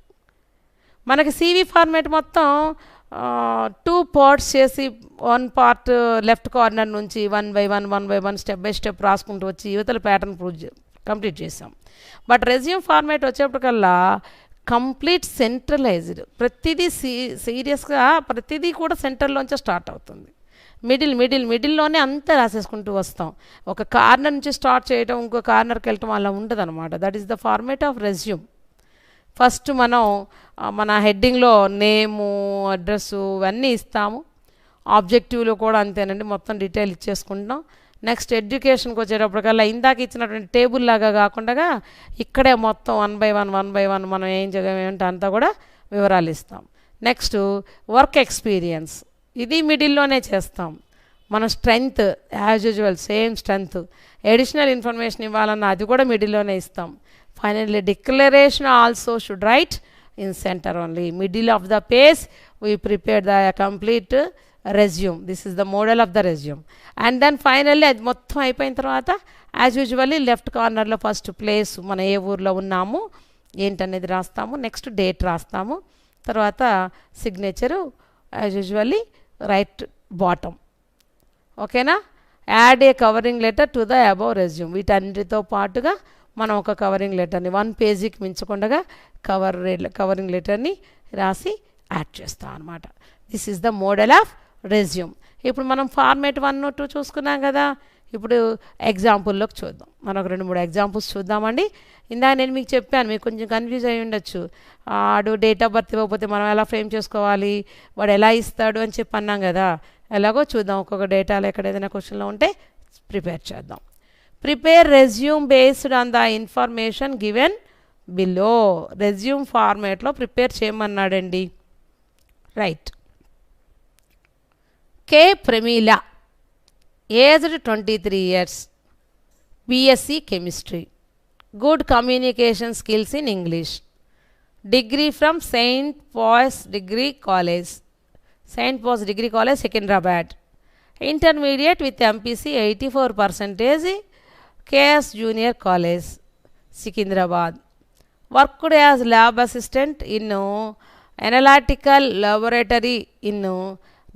మనకి సివి ఫార్మేట్ మొత్తం 2 పార్ట్స్ చేసి 1 పార్ట్ లెఫ్ట్ కార్నర్ నుంచి 1 by 1 స్టెప్ బై స్టెప్ రాసుకుంటూ వచ్చి యువతల ప్యాటర్న్ కంప్లీట్ చేసాం. బట్ రెజ్యూమ్ ఫార్మేట్ వచ్చేప్పటికల్లా కంప్లీట్ సెంట్రలైజ్డ్, ప్రతిదీ సీరియస్గా ప్రతిదీ కూడా సెంటర్లోంచే స్టార్ట్ అవుతుంది. మిడిల్లోనే అంతా రాసేసుకుంటూ వస్తాం. ఒక కార్నర్ నుంచి స్టార్ట్ చేయడం ఇంకో కార్నర్కి వెళ్ళటం అలా ఉండదు అనమాట. That is the format of resume. First మనం మన హెడ్డింగ్లో నేము, అడ్రస్సు ఇవన్నీ ఇస్తాము. ఆబ్జెక్టివ్లో కూడా అంతేనండి, మొత్తం డీటెయిల్ ఇచ్చేసుకుంటాం. నెక్స్ట్ ఎడ్యుకేషన్కి వచ్చేటప్పటికల్లా ఇందాక ఇచ్చినటువంటి టేబుల్ లాగా కాకుండా ఇక్కడే మొత్తం 1 by 1 మనం ఏం చదివామంటే అంతా కూడా వివరాలు ఇస్తాం. నెక్స్ట్ వర్క్ ఎక్స్పీరియన్స్, ఇది మిడిల్లోనే చేస్తాం. మన strength as usual same strength, additional information ఇవ్వాలన్నా అది కూడా మిడిల్లోనే ఇస్తాం. Finally declaration also should write in center only. Middle of the page we prepare the complete resume. This is the model of the resume. And then finally అది మొత్తం అయిపోయిన తర్వాత యాజ్ యూజువల్లీ లెఫ్ట్ కార్నర్లో ఫస్ట్ ప్లేస్ మనం ఏ ఊర్లో ఉన్నాము ఏంటనేది రాస్తాము. నెక్స్ట్ డేట్ రాస్తాము. తర్వాత signature as usually right bottom. ఓకేనా. Add a covering letter to the above resume. వీటన్నిటితో పాటుగా మనం ఒక కవరింగ్ లెటర్ని 1 పేజీకి మించకుండా కవరింగ్ లెటర్ని రాసి యాడ్ చేస్తాం అనమాట. This is the model of resume. ఇప్పుడు మనం ఫార్మేట్ 1, 2 చూసుకున్నాం కదా. ఇప్పుడు ఎగ్జాంపుల్లోకి చూద్దాం. మనం ఒక 2-3 ఎగ్జాంపుల్స్ చూద్దామండి. ఇందాక నేను మీకు చెప్పాను, మీకు కొంచెం కన్ఫ్యూజ్ అయ్యి ఉండొచ్చు. వాడు డేట్ ఆఫ్ బర్త్ ఇవ్వకపోతే మనం ఎలా ఫ్రేమ్ చేసుకోవాలి, వాడు ఎలా ఇస్తాడు అని చెప్పి అన్నాం కదా. ఎలాగో చూద్దాం. ఒక్కొక్క డేటాలో ఎక్కడ ఏదైనా క్వశ్చన్లో ఉంటే ప్రిపేర్ చేద్దాం. Prepare resume based on the information given below. Resume ఫార్మేట్లో ప్రిపేర్ చేయమన్నాడండి. Right. K Pramila, aged 23 years, BSc chemistry, good communication skills in English, degree from Saint Paul's degree college, Secunderabad, intermediate with MPC 84%, KS junior college, Secunderabad, worked as lab assistant in analytical laboratory in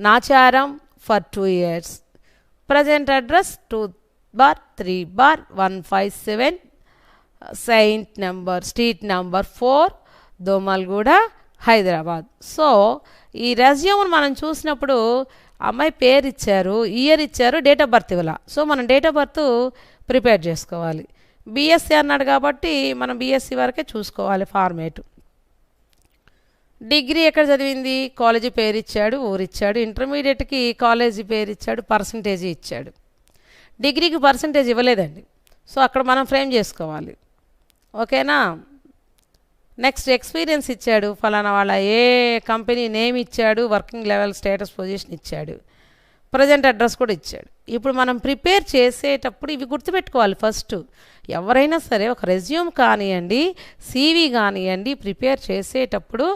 Nacharam for 2 years, present address 2/3/157 street number 4, Domalguda, Hyderabad. So ఈ రెజ్యూమ్ను మనం చూసినప్పుడు అమ్మాయి పేరు ఇచ్చారు, ఇయర్ ఇచ్చారు, డేట్ ఆఫ్ బర్త్ ఇవ్వాల. సో మనం డేట్ ఆఫ్ బర్త్ ప్రిపేర్ చేసుకోవాలి. బీఎస్సీ అన్నాడు కాబట్టి మనం బీఎస్సీ వరకే చూసుకోవాలి ఫార్మేటు. డిగ్రీ ఎక్కడ చదివింది, కాలేజీ పేరు ఇచ్చాడు, ఊరిచ్చాడు. ఇంటర్మీడియట్కి కాలేజీ పేరు ఇచ్చాడు, పర్సంటేజీ ఇచ్చాడు. డిగ్రీకి పర్సంటేజ్ ఇవ్వలేదండి. సో అక్కడ మనం ఫ్రేమ్ చేసుకోవాలి. ఓకేనా. నెక్స్ట్ ఎక్స్పీరియన్స్ ఇచ్చాడు, ఫలానా వాళ్ళ ఏ కంపెనీ నేమ్ ఇచ్చాడు, వర్కింగ్ లెవెల్ స్టేటస్ పొజిషన్ ఇచ్చాడు, ప్రజెంట్ అడ్రస్ కూడా ఇచ్చాడు. ఇప్పుడు మనం ప్రిపేర్ చేసేటప్పుడు ఇవి గుర్తుపెట్టుకోవాలి. ఫస్ట్ ఎవరైనా సరే ఒక రెజ్యూమ్ కానివ్వండి, సీవీ కానివ్వండి, ప్రిపేర్ చేసేటప్పుడు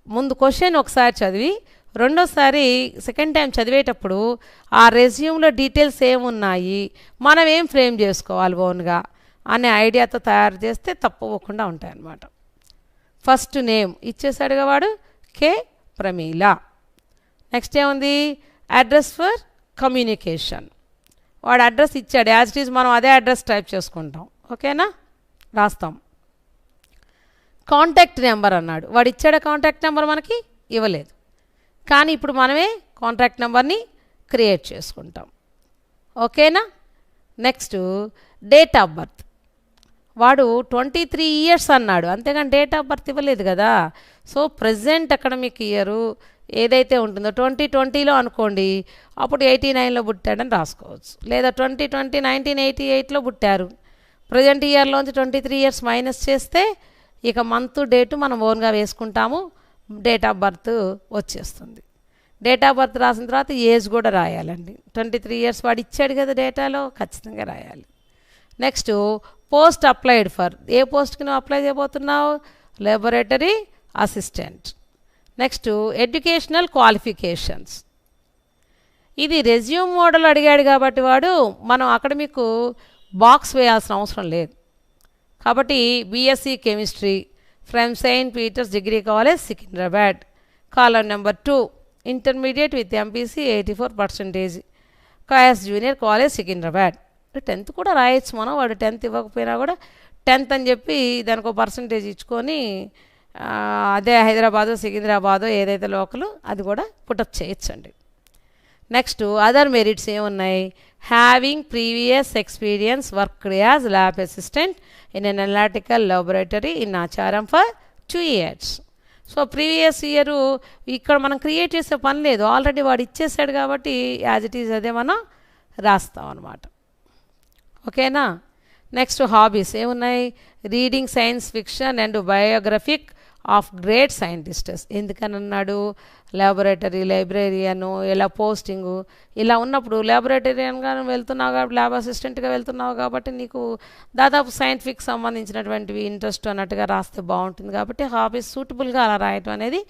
ముందు క్వశ్చన్ ఒకసారి చదివి రెండోసారి సెకండ్ టైం చదివేటప్పుడు ఆ రెజ్యూమ్లో డీటెయిల్స్ ఏమున్నాయి, మనం ఏం ఫ్రేమ్ చేసుకోవాలి ఓన్గా అనే ఐడియాతో తయారు చేస్తే తప్పుకోకుండా ఉంటాయన్నమాట. ఫస్ట్ నేమ్ ఇచ్చేసాడుగా వాడు, కే ప్రమీల. నెక్స్ట్ ఏముంది, అడ్రస్ ఫర్ కమ్యూనికేషన్. వాడు అడ్రస్ ఇచ్చాడు, యాజ్ ఇట్ ఈజ్ మనం అదే అడ్రస్ టైప్ చేసుకుంటాం. ఓకేనా, రాస్తాం. కాంటాక్ట్ నెంబర్ అన్నాడు, వాడు ఇచ్చాడు కాంటాక్ట్ నెంబర్ మనకి ఇవ్వలేదు, కానీ ఇప్పుడు మనమే కాంటాక్ట్ నెంబర్ని క్రియేట్ చేసుకుంటాం. ఓకేనా. Next date of birth. వాడు 23 years అన్నాడు, అంతేగాని డేట్ ఆఫ్ బర్త్ ఇవ్వలేదు కదా. సో ప్రజెంట్ అకాడమిక్ ఇయరు ఏదైతే ఉంటుందో 2020లో అనుకోండి, అప్పుడు 89లో పుట్టాడని రాసుకోవచ్చు. లేదా 2020 1988లో పుట్టారు, ప్రజెంట్ ఇయర్లోంచి 23 years మైనస్ చేస్తే ఇక మంత్ డేటు మనం ఓన్గా వేసుకుంటాము, డేట్ ఆఫ్ బర్త్ వచ్చేస్తుంది. డేట్ ఆఫ్ బర్త్ రాసిన తర్వాత ఏజ్ కూడా రాయాలండి. 23 years వాడు ఇచ్చాడు కదా డేటాలో, ఖచ్చితంగా రాయాలి. Next post applied for. ఏ పోస్ట్కి నువ్వు అప్లై చేయబోతున్నావు, laboratory assistant. Next educational qualifications. ఇది రెజ్యూమ్ మోడల్ అడిగాడు కాబట్టి వాడు మనం అకాడమిక్ బాక్స్ వేయాల్సిన అవసరం లేదు. కాబట్టి BSc chemistry from Saint Peter's degree college, Secunderabad. Column number 2, intermediate with MPC 84%, KS junior college, Secunderabad. 10th కూడా రాయొచ్చు మనం, వాడు 10th ఇవ్వకపోయినా కూడా 10th అని చెప్పి దానికి ఒక పర్సంటేజ్ ఇచ్చుకొని అదే హైదరాబాదు సికింద్రాబాదు ఏదైతే లోకల్ అది కూడా పుటప్ చేయొచ్చండి. నెక్స్ట్ అదర్ మెరిట్స్ ఏమున్నాయి, having previous experience worked as lab assistant in an analytical laboratory in ఆచారం for 2 years. So previous year ఇక్కడ మనం క్రియేట్ చేసే పని లేదు, ఆల్రెడీ వాడు ఇచ్చేసాడు కాబట్టి యాజ్ ఇట్ ఈజ్ అదే మనం రాస్తాం అన్నమాట. ఓకేనా. నెక్స్ట్ హాబీస్ ఏమున్నాయి, reading science fiction and biographic of great scientists. ఎందుకని అన్నాడు, ల్యాబొరేటరీ లైబ్రేరియను ఇలా పోస్టింగు ఇలా ఉన్నప్పుడు ల్యాబొరేటరీయన్గా వెళ్తున్నావు కాబట్టి ల్యాబ్ అసిస్టెంట్గా వెళ్తున్నావు కాబట్టి నీకు దాదాపు సైంటిఫిక్ సంబంధించినటువంటివి ఇంట్రెస్ట్ అన్నట్టుగా రాస్తే బాగుంటుంది కాబట్టి హాబీస్ సూటబుల్గా అలా రాయటం అనేది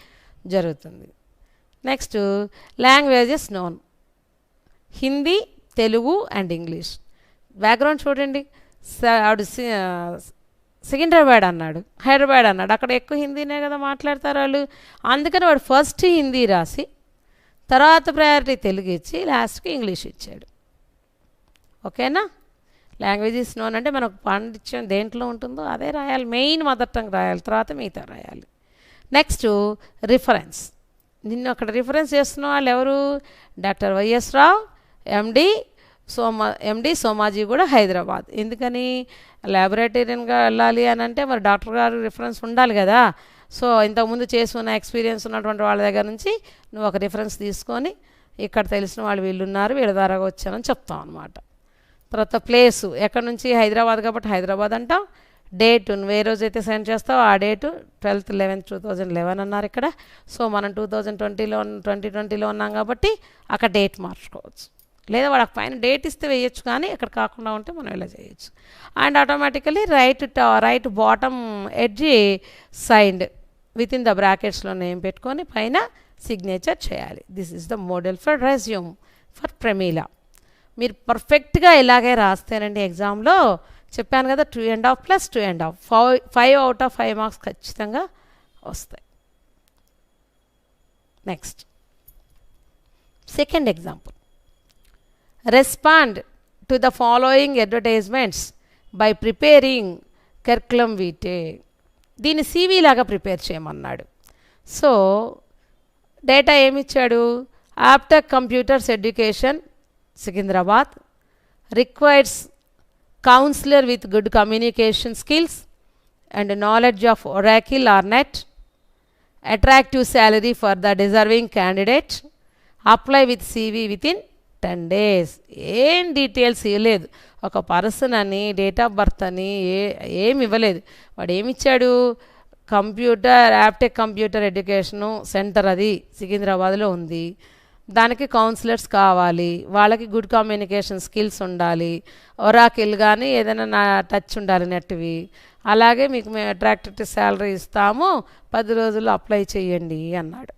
జరుగుతుంది. Next languages known, Hindi, Telugu and English. Background చూడండి. ఆవిడ సికింద్రాబాద్ అన్నాడు, హైదరాబాద్ అన్నాడు. అక్కడ ఎక్కువ హిందీనే కదా మాట్లాడతారు వాళ్ళు. అందుకని వాడు ఫస్ట్ హిందీ రాసి తర్వాత ప్రయారిటీ తెలుగు ఇచ్చి లాస్ట్కి ఇంగ్లీష్ ఇచ్చాడు. ఓకేనా? లాంగ్వేజ్ ఈజ్ నోన్ అంటే మనకు పాండిత్యం దేంట్లో ఉంటుందో అదే రాయాలి. మెయిన్ మదర్ టంగ్ రాయాలి, తర్వాత మిగతా రాయాలి. Next reference. నిన్ను అక్కడ రిఫరెన్స్ చేస్తున్న వాళ్ళు ఎవరు? డాక్టర్ వైఎస్ రావు, ఎండి సోమాజీ కూడా హైదరాబాద్. ఎందుకని? ల్యాబొరేటరీన్గా వెళ్ళాలి అని అంటే మరి డాక్టర్ గారు రిఫరెన్స్ ఉండాలి కదా. సో ఇంతకుముందు చేసుకున్న ఎక్స్పీరియన్స్ ఉన్నటువంటి వాళ్ళ దగ్గర నుంచి నువ్వు ఒక రిఫరెన్స్ తీసుకొని ఇక్కడ తెలిసిన వాళ్ళు వీళ్ళు ఉన్నారు, వీళ్ళ ద్వారా వచ్చానని చెప్తాం అనమాట. తర్వాత ప్లేసు ఎక్కడి నుంచి? హైదరాబాద్ కాబట్టి హైదరాబాద్ అంటాం. డేటు నువ్వు ఏ రోజైతే సెండ్ చేస్తావో ఆ డేటు 12/11/2011 అన్నారు ఇక్కడ. సో మనం 2020లో ఉన్నాం కాబట్టి అక్కడ డేట్ మార్చుకోవచ్చు. లేదా వాళ్ళకి పైన డేట్ ఇస్తే వేయచ్చు, కానీ ఇక్కడ కాకుండా ఉంటే మనం ఇలా చేయొచ్చు. And automatically right bottom edge signed with in the బ్రాకెట్స్లో నేమ్ పెట్టుకొని పైన సిగ్నేచర్ చేయాలి. This is the model for resume for Pramila. మీరు పర్ఫెక్ట్గా ఇలాగే రాస్తేనండి ఎగ్జామ్లో చెప్పాను కదా 2.5 + 2.5 5 out of 5 మార్క్స్ ఖచ్చితంగా వస్తాయి. Next second example. Respond to the following advertisements by preparing curriculum vitae. దీన్ని CV లాగా ప్రిపేర్ చేయమన్నాడు. సో డేటా ఏమిచ్చాడు? Aptech computers education Secunderabad requires counsellor with good communication skills and knowledge of Oracle or net, attractive salary for the deserving candidate, apply with CV with in 10 days. ఏం డీటెయిల్స్ ఇవ్వలేదు. ఒక పర్సన్ అని, డేట్ ఆఫ్ బర్త్ అని ఏమి ఇవ్వలేదు. వాడు ఏమిచ్చాడు? ఆప్టెక్ కంప్యూటర్ ఎడ్యుకేషను సెంటర్ అది సికింద్రాబాద్లో ఉంది. దానికి కౌన్సిలర్స్ కావాలి, వాళ్ళకి గుడ్ కమ్యూనికేషన్ స్కిల్స్ ఉండాలి, ఒరాకిల్ కానీ ఏదైనా టచ్ ఉండాలి నెట్వి. అలాగే మీకు మేము అట్రాక్టివ్ శాలరీ ఇస్తాము, 10 రోజుల్లో అప్లై చేయండి అన్నాడు.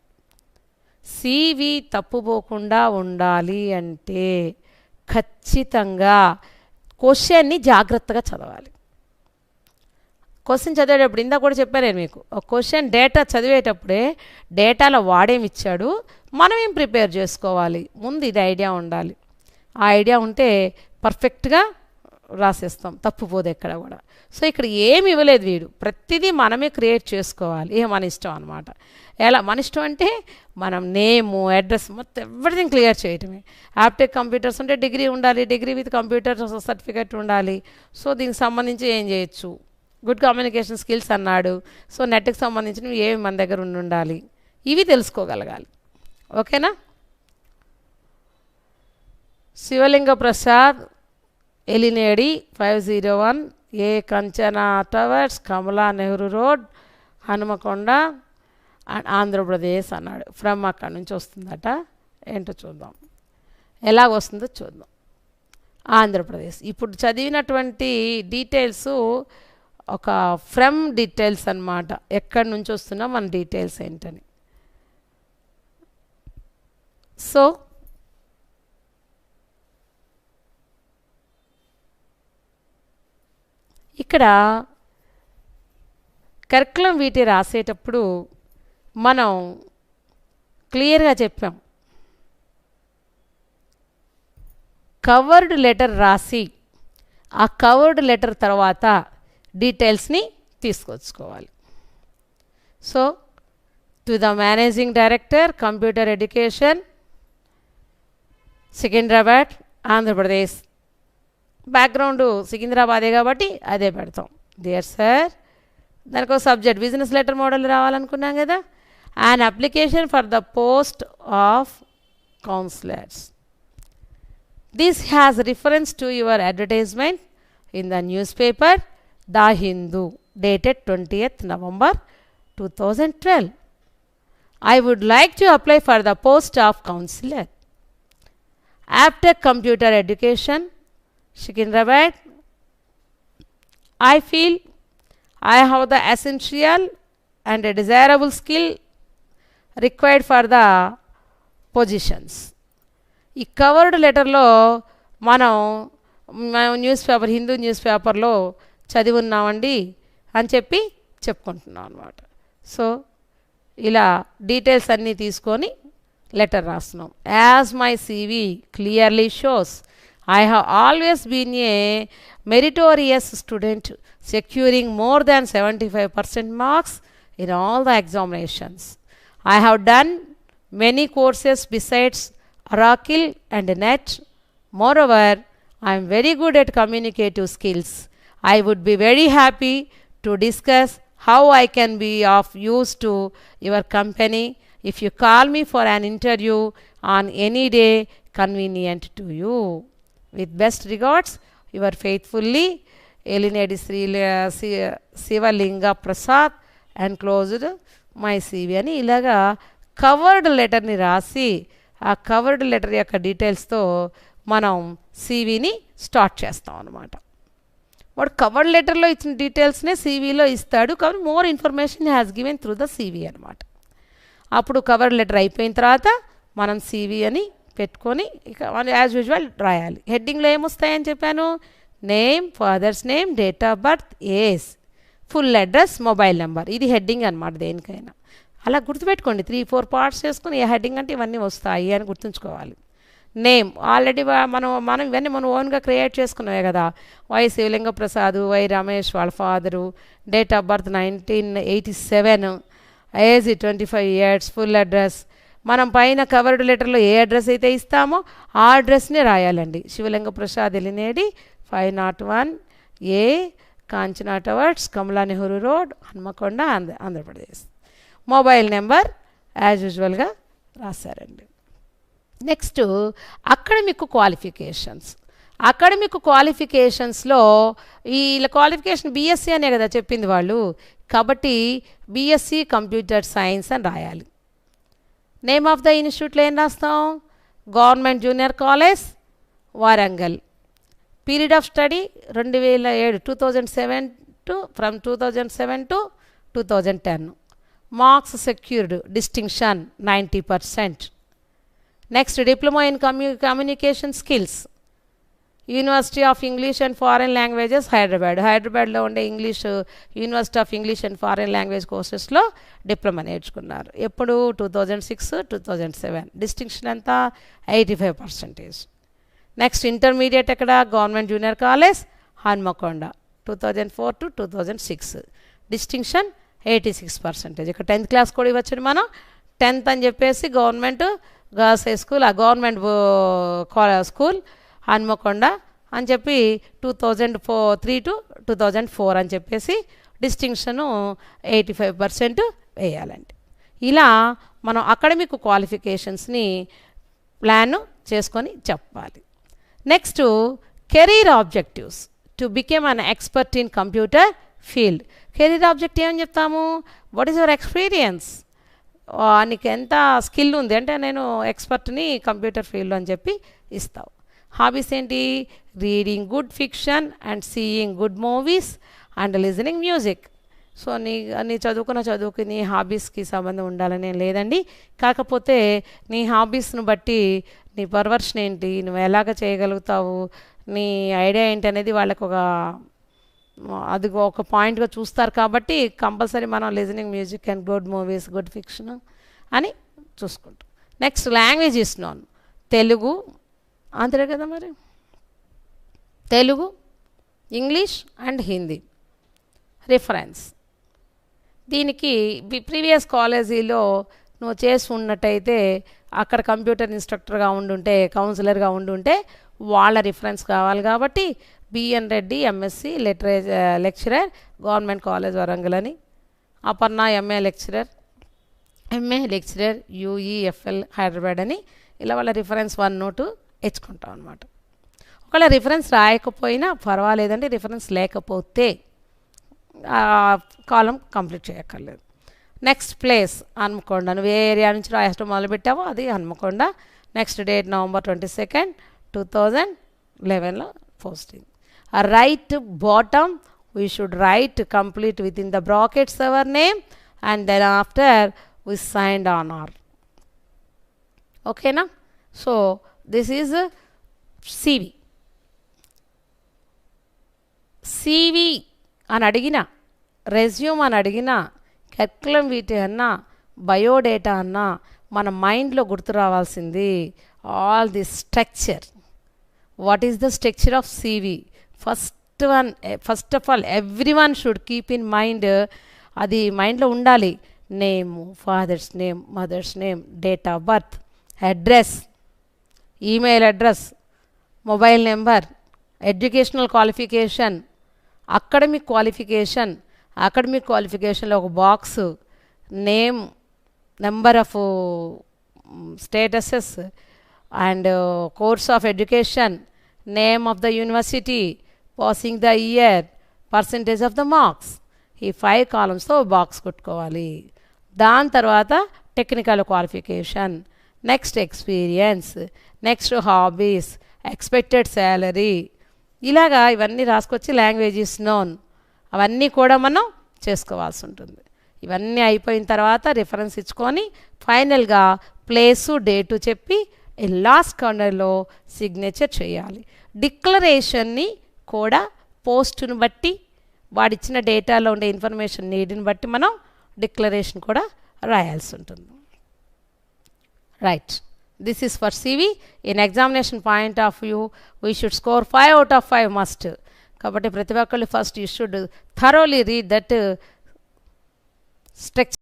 CV తప్పుపోకుండా ఉండాలి అంటే ఖచ్చితంగా క్వశ్చన్ని జాగ్రత్తగా చదవాలి. క్వశ్చన్ చదివేటప్పుడు ఇందాక కూడా చెప్పాను నేను మీకు, ఒక క్వశ్చన్ డేటా చదివేటప్పుడే డేటాలో వాడేమిచ్చాడు, మనం ఏం ప్రిపేర్ చేసుకోవాలి, ముందు ఇది ఐడియా ఉండాలి. ఆ ఐడియా ఉంటే పర్ఫెక్ట్గా రాసేస్తాం, తప్పుపోదు ఎక్కడ కూడా. సో ఇక్కడ ఏమి ఇవ్వలేదు వీడు, ప్రతిదీ మనమే క్రియేట్ చేసుకోవాలి. మన ఇష్టం అనమాట. ఎలా మన ఇష్టం అంటే మనం నేము, అడ్రస్ మొత్తం ఎవ్రీథింగ్ క్లియర్ చేయటమే. ఆప్టెక్ కంప్యూటర్స్ ఉంటే డిగ్రీ ఉండాలి, డిగ్రీ విత్ కంప్యూటర్ సర్టిఫికేట్ ఉండాలి. సో దీనికి సంబంధించి ఏం చేయొచ్చు, గుడ్ కమ్యూనికేషన్ స్కిల్స్ అన్నాడు. సో నెట్కి సంబంధించినవి ఏమి మన దగ్గర ఉండాలి, ఇవి తెలుసుకోగలగాలి. ఓకేనా? శివలింగ ప్రసాద్, ఎలినేడి 501 ఏ కంచనా టవర్స్, కమలా నెహ్రూ రోడ్, హనుమకొండ, ఆంధ్రప్రదేశ్ అన్నాడు. ఫ్రమ్ అక్కడి నుంచి వస్తుందట. ఏంటో చూద్దాం, ఎలాగ వస్తుందో చూద్దాం. ఆంధ్రప్రదేశ్. ఇప్పుడు చదివినటువంటి డీటెయిల్స్ ఒక ఫ్రమ్ డీటెయిల్స్ అన్నమాట. ఎక్కడి నుంచి వస్తున్నా మన డీటెయిల్స్ ఏంటని. సో ఇక్కడ కరికులం వీటి రాసేటప్పుడు మనం క్లియర్గా చెప్పాం, కవర్డ్ లెటర్ రాసి ఆ కవర్డ్ లెటర్ తర్వాత డీటెయిల్స్ని తీసుకొచ్చుకోవాలి. So to the managing director computer education Secunderabad Andhra Pradesh. Background సికింద్రాబాదే కాబట్టి అదే పెడతాం. డియర్ సార్, దానికి ఒక సబ్జెక్ట్ బిజినెస్ లెటర్ మోడల్ రావాలనుకున్నాం కదా. And application for the post of counsellors. This has reference to your advertisement in the news paper the Hindu dated 20th November 2012. I would like to apply for the post of counselor. Aptech Computer Education, Secunderabad. I feel I have the essential and a desirable skill required for the positions. ఈ కవర్డ్ లెటర్లో మనం మేము న్యూస్ పేపర్ హిందూ న్యూస్ పేపర్లో చదివి ఉన్నామండి అని చెప్పి చెప్పుకుంటున్నాం అనమాట. సో ఇలా డీటెయిల్స్ అన్నీ తీసుకొని లెటర్ రాస్తున్నాం. As my CV clearly shows I have always been a meritorious student, securing more than 75% marks in all the examinations. I have done many courses besides Oracle and NET. Moreover, I am very good at communicative skills. I would be very happy to discuss how I can be of use to your company if you call me for an interview on any day convenient to you. With best regards, your faithfully, Elinedi Sivalinga Prasad, enclosed my CV అని ఇలాగా కవర్డ్ లెటర్ని రాసి ఆ కవర్డ్ లెటర్ యొక్క డీటెయిల్స్తో మనం సివిని స్టార్ట్ చేస్తాం అన్నమాట. వాడు కవర్డ్ లెటర్లో ఇచ్చిన డీటెయిల్స్నే సివిలో ఇస్తాడు, కాబట్టి more information has given through the CV అనమాట. అప్పుడు కవర్డ్ లెటర్ అయిపోయిన తర్వాత మనం సివి అని పెట్టుకొని ఇక యాజ్ యూజువల్ రాయాలి. హెడ్డింగ్లో ఏమొస్తాయని చెప్పాను? Name, father's name, date of birth, age, full address, mobile number. ఇది హెడ్డింగ్ అనమాట దేనికైనా. అలా గుర్తుపెట్టుకోండి, 3-4 పార్ట్స్ చేసుకుని ఏ హెడ్డింగ్ అంటే ఇవన్నీ వస్తాయి అని గుర్తుంచుకోవాలి. నేమ్ ఆల్రెడీ మనం ఇవన్నీ మనం ఓన్గా క్రియేట్ చేసుకున్నామే కదా. Why Shivalinga Prasad, why Ramesh వాళ్ళ father, date of birth 1987, age 25 years, full address. మనం పైన కవర్డ్ లెటర్లో ఏ అడ్రస్ అయితే ఇస్తామో ఆ అడ్రస్నే రాయాలండి. Shivalinga Prasad Elinedi 501 A Kanchana towers, Kamala Nehru road, Hanamkonda, Andhra Pradesh. Mobile number as యూజువల్గా రాశారండి. Next academic qualifications. అకాడమిక్ క్వాలిఫికేషన్స్లో ఈ క్వాలిఫికేషన్ బీఎస్సీ అనే కదా చెప్పింది వాళ్ళు, కాబట్టి బీఎస్సీ కంప్యూటర్ సైన్స్ అని రాయాలి. నేమ్ ఆఫ్ ద ఇన్స్టిట్యూట్లో ఏం రాస్తాం? Government junior college Warangal. Period of study 2007 2007 to from 2007 to 2010. Marks secured distinction 90%. Next diploma in communication skills, university of English and foreign languages హైదరాబాద్లో ఉండే university of English and foreign language కోర్సెస్లో డిప్లొమా నేర్చుకున్నారు. ఎప్పుడు 2006 2007. డిస్టింక్షన్ అంతా 85%. నెక్స్ట్ ఇంటర్మీడియట్ ఎక్కడ? Government junior college Hanamkonda 2004 to 2006. Distinction 86%. ఇక్కడ 10th క్లాస్ కూడా ఇవ్వచ్చండి మనం. 10th అని చెప్పేసి గవర్నమెంట్ గర్ల్స్ హై స్కూల్, ఆ గవర్నమెంట్ స్కూల్ హన్మకొండ అని చెప్పి 2003 to 2004 అని చెప్పేసి డిస్టింక్షను 85% వేయాలండి. ఇలా మనం అకాడమిక్ క్వాలిఫికేషన్స్ని ప్లాన్ చేసుకొని చెప్పాలి. Next career objectives to become an expert in computer field. Career objective ఏమని చెప్తాము? వాట్ ఈస్ యువర్ ఎక్స్పీరియన్స్, నీకు ఎంత స్కిల్ ఉంది అంటే నేను ఎక్స్పర్ట్ని కంప్యూటర్ ఫీల్డ్ అని చెప్పి ఇస్తావు. హాబీస్ ఏంటి? Reading good fiction and seeing good movies and listening music. So నీ చదువుకి నీ హాబీస్కి సంబంధం ఉండాలని లేదండి. కాకపోతే నీ హాబీస్ను బట్టి నీ పర్వర్షన్ ఏంటి, నువ్వు ఎలాగ చేయగలుగుతావు, నీ ఐడియా ఏంటి అనేది వాళ్ళకు అది ఒక పాయింట్గా చూస్తారు. కాబట్టి కంపల్సరీ మనం listening music and good movies, good fiction అని చూసుకుంటాం. Next language is known, Telugu అంతే కదా మరి, Telugu, English and Hindi. Reference దీనికి ప్రీవియస్ కాలేజీలో నువ్వు చేసి ఉన్నట్టయితే అక్కడ కంప్యూటర్ ఇన్స్ట్రక్టర్గా ఉండుంటే, కౌన్సిలర్గా ఉండుంటే వాళ్ళ రిఫరెన్స్ కావాలి. కాబట్టి BN Reddy MSc lecturer government college Warangal అని, Aparna MA lecturer UEFL Hyderabad అని, ఇలా వాళ్ళ రిఫరెన్స్ 1 note ఇచ్చుకుంటాం అనమాట. ఒకవేళ రిఫరెన్స్ రాయకపోయినా పర్వాలేదండి, రిఫరెన్స్ లేకపోతే కాలం కంప్లీట్ చేయక్కర్లేదు. నెక్స్ట్ ప్లేస్ హన్మకొండ, నువ్వు ఏ ఏరియా నుంచి రాయడం మొదలుపెట్టావో అది Hanamkonda. Next date November 22, 2011 posting. Right bottom we should write complete with in the brackets our name and then after we signed on ఆర్. ఓకేనా? So this is CV. CV అని అడిగిన, రెజ్యూమ్ అని అడిగిన, కరికులం వీటే అన్నా, బయోడేటా అన్నా మన మైండ్లో గుర్తు రావాల్సింది all the structure. What is the structure of CV? First of all every one should keep in mind, అది మైండ్లో ఉండాలి. Name, father's name, mother's name, date of birth, address, email address, mobile number, educational qualification, academic qualification, academic క్వాలిఫికేషన్లో ఒక box, name, number of statuses and course of education, name of the university, passing the year, percentage of the marks. ఈ 5 కాలమ్స్తో బాక్స్ కొట్టుకోవాలి. దాని తర్వాత technical qualification, next experience, next hobbies, expected salary, ఇలాగా ఇవన్నీ రాసుకొచ్చి లాంగ్వేజెస్ నోన్ అవన్నీ కూడా మనం చేసుకోవాల్సి ఉంటుంది. ఇవన్నీ అయిపోయిన తర్వాత రిఫరెన్స్ ఇచ్చుకొని ఫైనల్గా ప్లేసు డేటు చెప్పి లాస్ట్ కార్నర్లో సిగ్నేచర్ చేయాలి. డిక్లరేషన్ని కూడా పోస్టును బట్టి వాడిచ్చిన డేటాలో ఉండే ఇన్ఫర్మేషన్ నీడ్ని బట్టి మనం డిక్లరేషన్ కూడా రాయాల్సి ఉంటుంది. Right, this is for CV. In examination point of view we should score 5 out of 5 must. కాబట్టి ప్రతి ఒక్కళ్ళు first you should thoroughly read that structure.